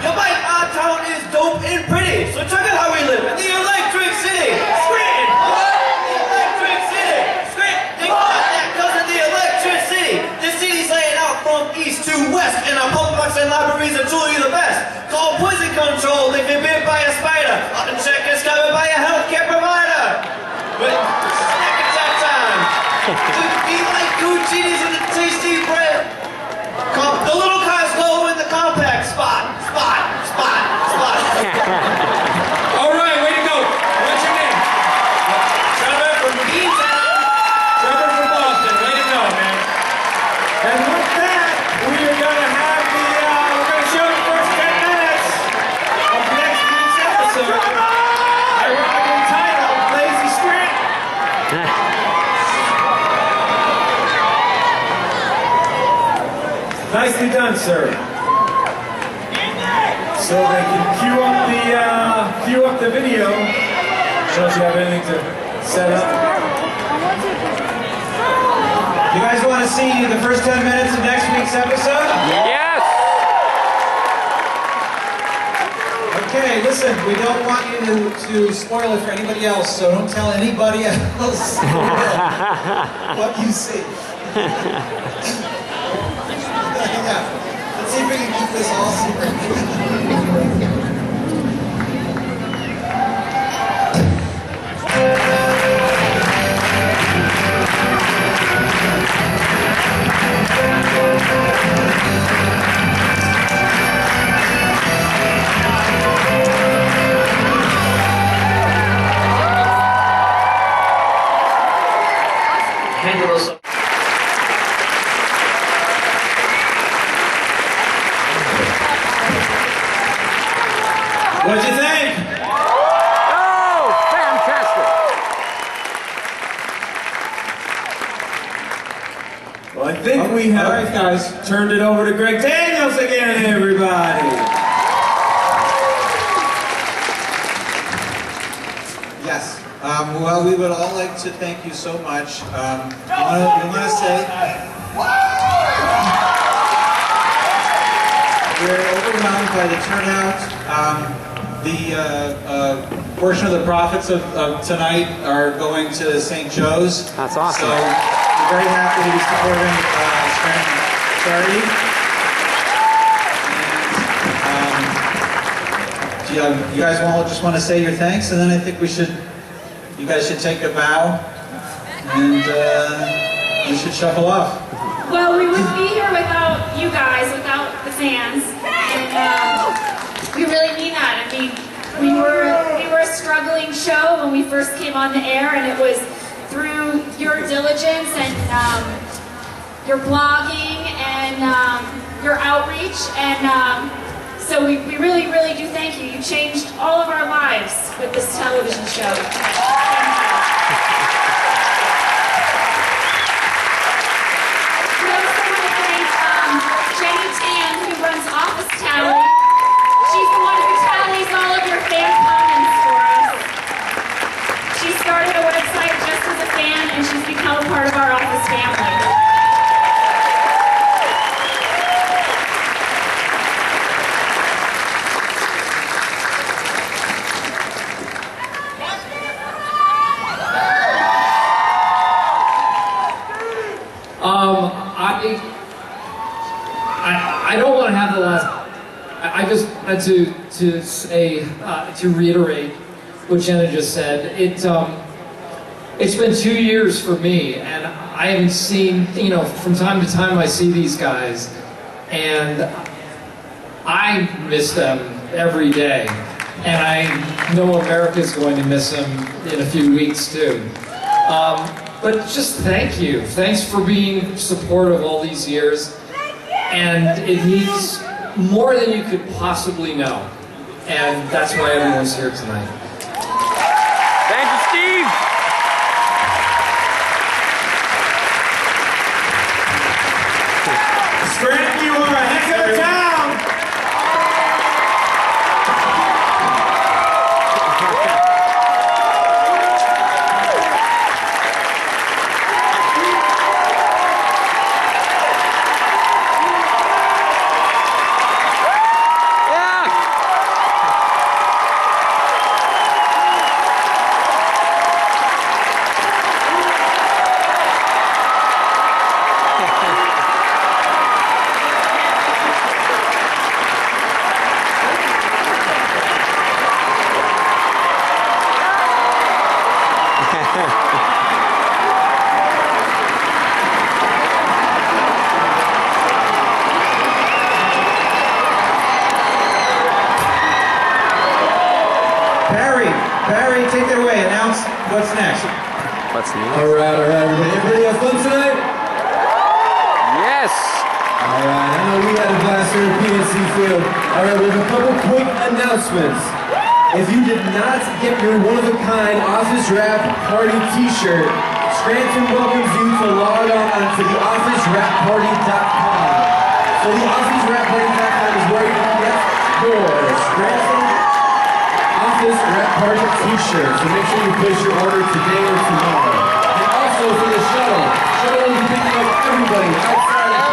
Your bike our town is dope and pretty. So check out how we live in the Electric City. Scranton. What? The Electric City. Scranton. They call that because of the Electric City. The city's laying out from east to west. And our public parks and libraries are truly the best. Call poison control if you're bit by a spider. Check is covered by a healthcare provider. But snack attack time. We like good cheese and the tasty bread. The little cars go in the compact spot. Spot. All right, way to go. What's your name? Nicely done, sir. So they can cue up the video. I don't know if you have anything to set up. You guys want to see the first 10 minutes of next week's episode? Yes! Okay, listen, we don't want you to spoil it for anybody else, so don't tell anybody else what you see. Yeah. Let's see if we can keep this all secret. What'd you think? Oh, fantastic! Well, I think we have, all right, guys, turned it over to Greg Daniels again, everybody. Yes. Well, we would all like to thank you so much. We want to say we're overwhelmed by the turnout. The portion of the profits of tonight are going to St. Joe's. That's awesome. So we're very happy to be supporting Scranton charity. And you guys just want to say your thanks, and then I think you guys should take a bow, and we should shuffle off. Well, we wouldn't be here without you guys, without the fans. And we really mean that. I mean, we were a struggling show when we first came on the air, and it was through your diligence and your blogging and your outreach. And so we really, really do thank you. You changed all of our lives with this television show. Runs Office Tally. She's the one who tallies all of your fan comments for us. She started a website just as a fan, and she's become a part of our office family. I don't want to have the last. I just wanted to say to reiterate what Jenna just said. It's been 2 years for me, and I haven't seen. From time to time I see these guys, and I miss them every day, and I know America's going to miss them in a few weeks too. But just thank you. Thanks for being supportive all these years. And it means more than you could possibly know. And that's why everyone's here tonight. Thank you, Steve! Scranton, you are a heck of a town! Barry, take it away. Announce what's next. What's next? All right. Everybody have fun tonight? Yes. All right. I know we had a blast here at PNC Field. All right, we have a couple quick announcements. If you did not get your one-of-a-kind Office Rap Party t-shirt, Scranton welcomes you to log on to theofficeraparty.com. So the OfficeRapParty.com is where you can get your Scranton Office Rap Party t-shirt. So make sure you place your order today or tomorrow. And also for the shuttle will be picking up everybody outside of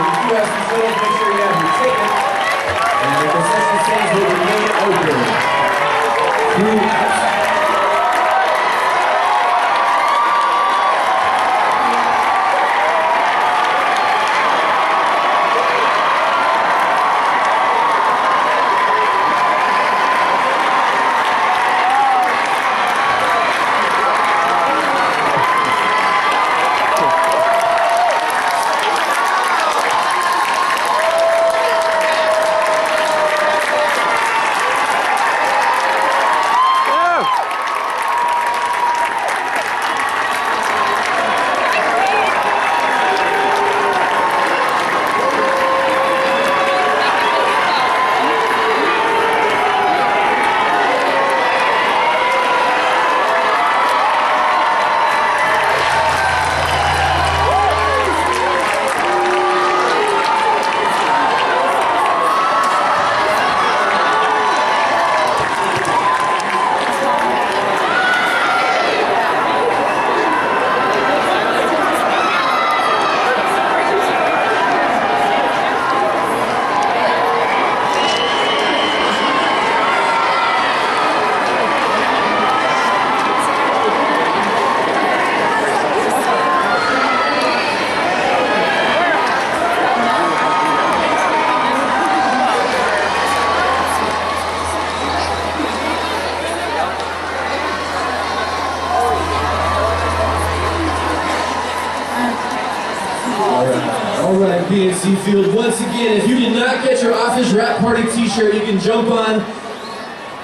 If you have some shuttles, make sure you have your ticket. And the concession stands will remain open throughout. Alright, PNC Field, once again, if you did not get your Office Rap Party t-shirt, you can jump on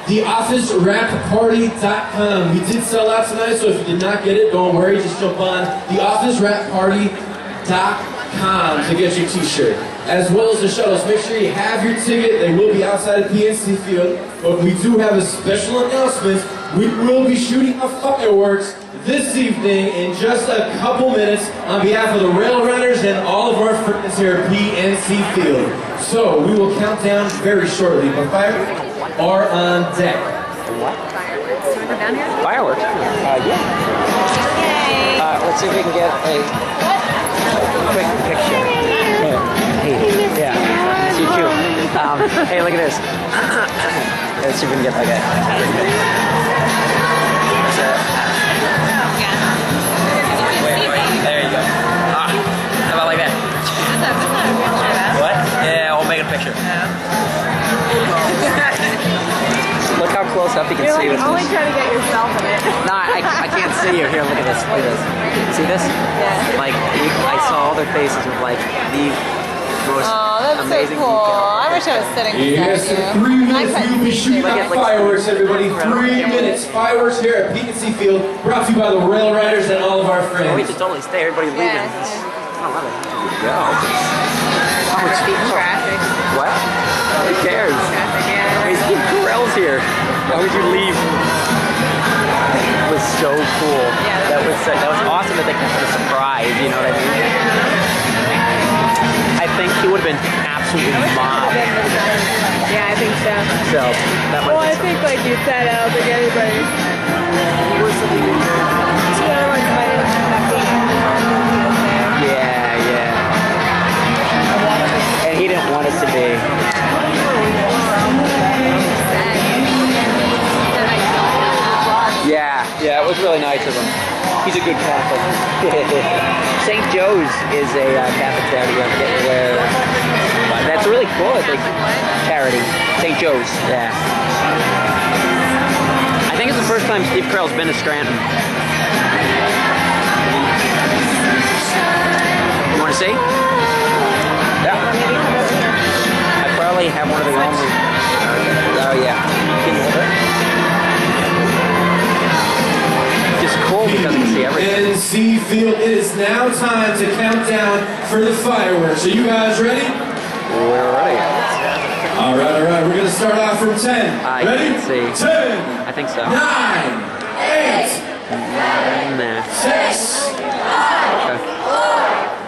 theofficerapparty.com. We did sell out tonight, so if you did not get it, don't worry, just jump on theofficerapparty.com to get your t-shirt. As well as the shuttles, make sure you have your ticket. They will be outside of PNC Field, but we do have a special announcement. We will be shooting off fireworks this evening in just a couple minutes on behalf of the Rail Runners and all of our friends here at PNC Field. So we will count down very shortly, but fireworks are on deck. What? Fireworks? Yeah. Let's see if we can get a quick picture. Hey, yeah. See you too. Hey, look at this. Let's see if we can get like a... There you go. How about like that? What? Yeah, we'll make a picture. Look how close up you can see with this. only trying to get yourself in it. No, I can't see you. Here, look at this. Look at this. See this? Yeah. Like, I saw all their faces with like the most amazing so cool. detail. I wish I was sitting Yes, in 3 minutes we will be shooting off fireworks, everybody. 3 minutes. Fireworks here at PNC Field, brought to you by the Rail Riders and all of our friends. Oh, we should totally stay. Everybody leaving. I don't love it. Go. Oh, it's traffic. What? Who cares? There's grills here. Why would you leave? That was so cool. Yeah, that was awesome that they kept it a surprise. You know what I mean? I think he would have been absolutely mobbed. Yeah, I think so. So that well, I think like you said, I don't think anybody's. Yeah, yeah. And he didn't want us to be. Yeah, it was really nice of him. He's a good Catholic. St. Joe's is a Catholic charity where that's really cool. I think charity. St. Joe's. Yeah. I think it's the first time Steve Carell's been to Scranton. You want to see? Yeah. I probably have one of the only. Oh yeah. Can you hold it? It's cool because you can see everything. PNC Field, it is now time to count down for the fireworks. Are you guys ready? We're ready. All right. We're going to start off from 10. Ready? Can't see. 10. I think so. 9, 8, Nah. 6, 5, 4,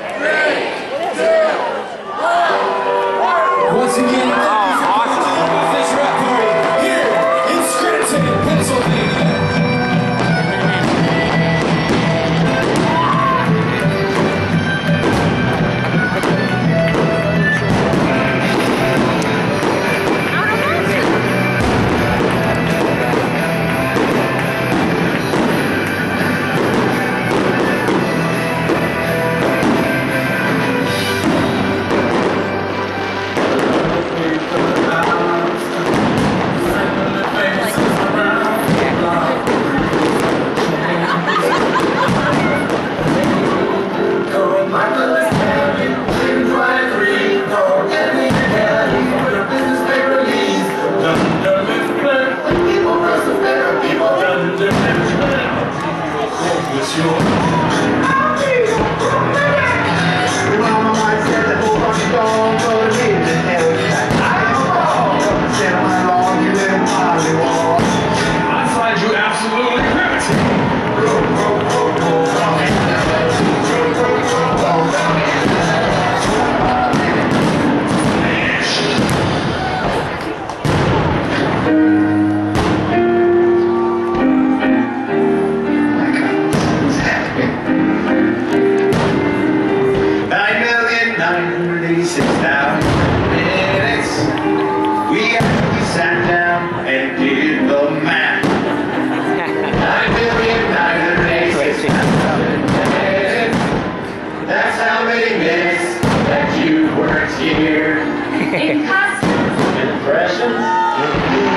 That's how many minutes that you weren't here. In costumes. Impressions.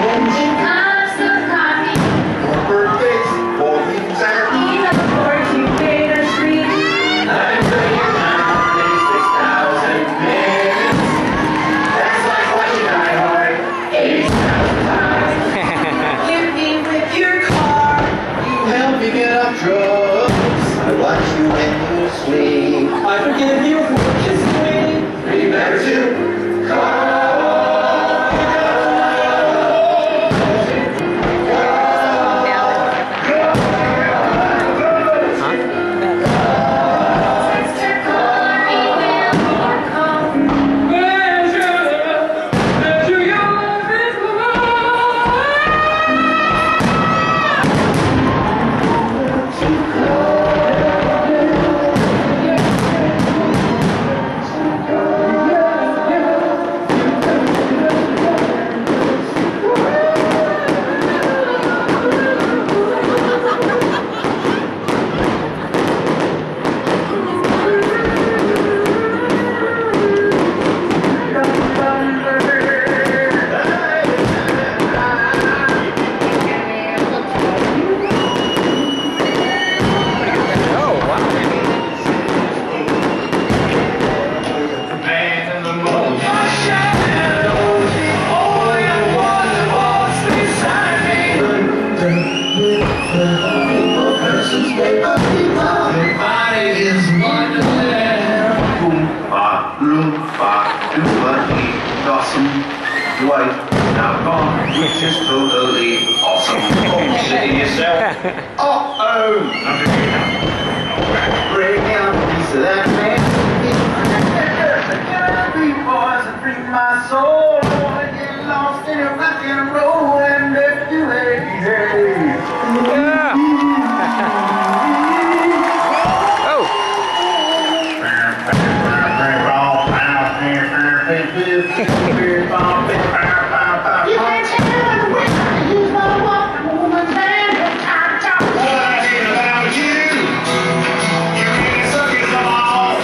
In cups of coffee. For birthdays. For leaves and Even before you made a dream. I've been saying now 86,000 minutes. That's like watching Die Hard 80,000 times. Hit me with your car. You help me get off drugs. I watch you when you sleep. I forgive you for kissing me. Remember to call. Now gone, which is totally awesome. Oh, shit yourself. Uh-oh. Bring out a piece of that man. Three boys and free my soul. I wanna get lost in a rock and roll and lift you hey. You can't tell when I use my walking woman's hand. What I hate about you, you can't suck it all.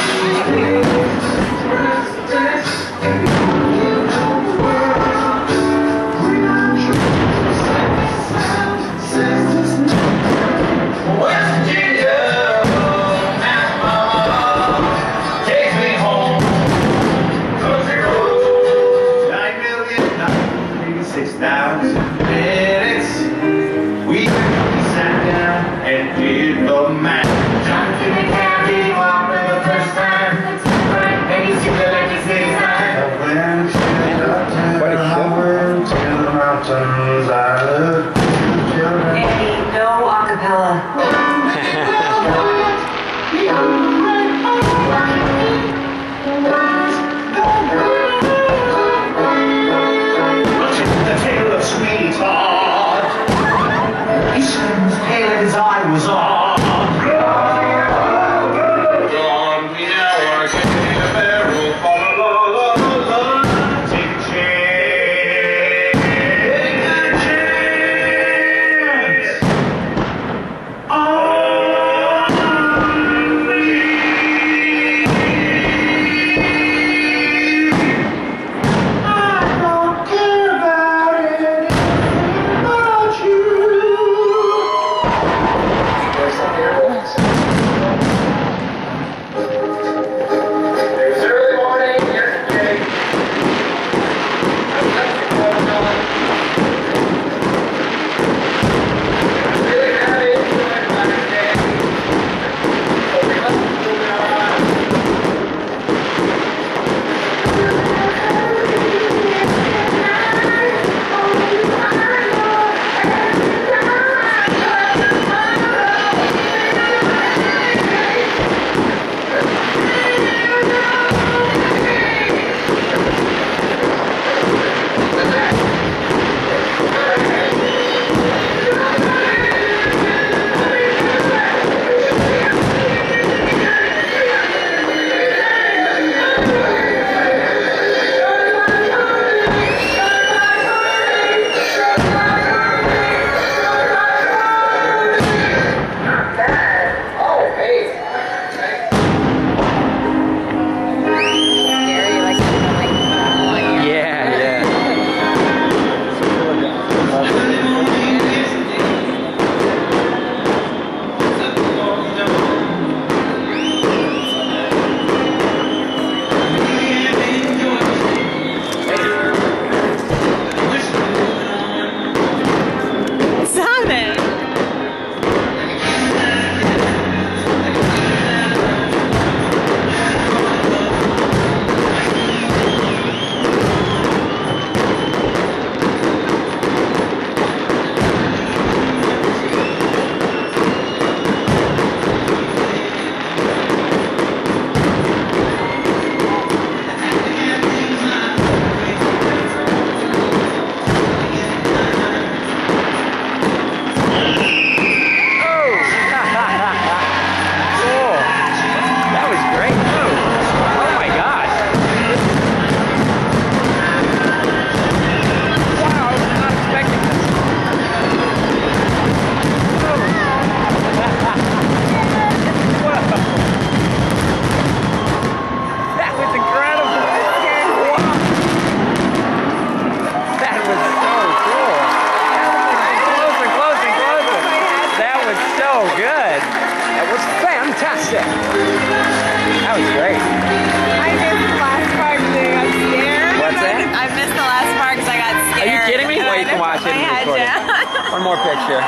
Yeah. One more picture.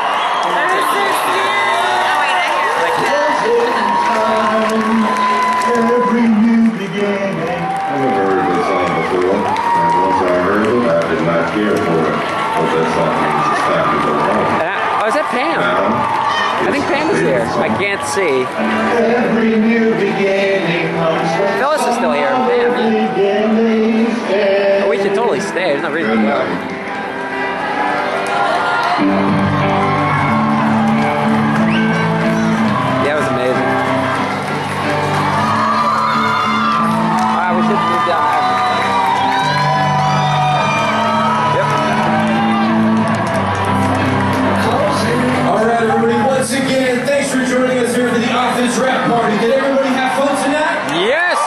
Every new beginning. I've never heard this song before, and once I heard it, I did not care for it. What that song means, it's time to go home. Oh, is that Pam? I think Pam is there. I can't see. Every new beginning comes from Phyllis is still here. Pam. Oh, we should totally stay. There's no reason to go. Yeah, it was amazing. We should move down there. Yep. Alright everybody, once again, thanks for joining us here for the office rap party. Did everybody have fun tonight? Yes!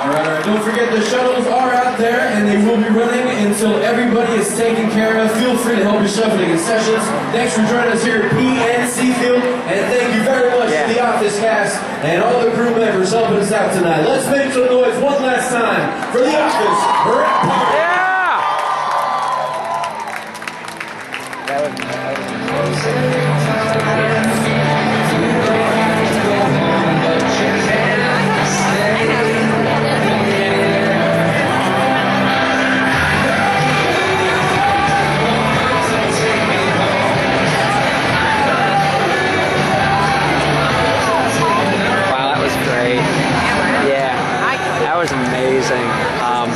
Alright, don't forget the shuttles are out there and they will be running until everybody is taken care of. Feel free to help yourself in the concessions. Thanks for joining us here at PNC Field, and thank you very much to the office cast and all the crew members helping us out tonight. Let's make some noise one last time for the office rap party. That was amazing. I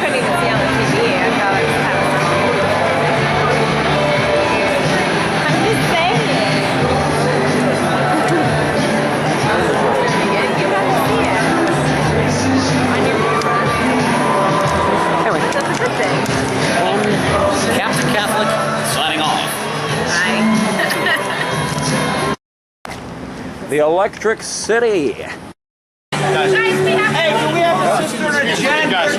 couldn't even see on the TV. I thought it was kind of I'm just saying. You got to see it. On your Anyway. That's a good thing. Captain Catholic signing off. Bye. The Electric City. Guys, Hey, do we have a sister and a Jen? guys,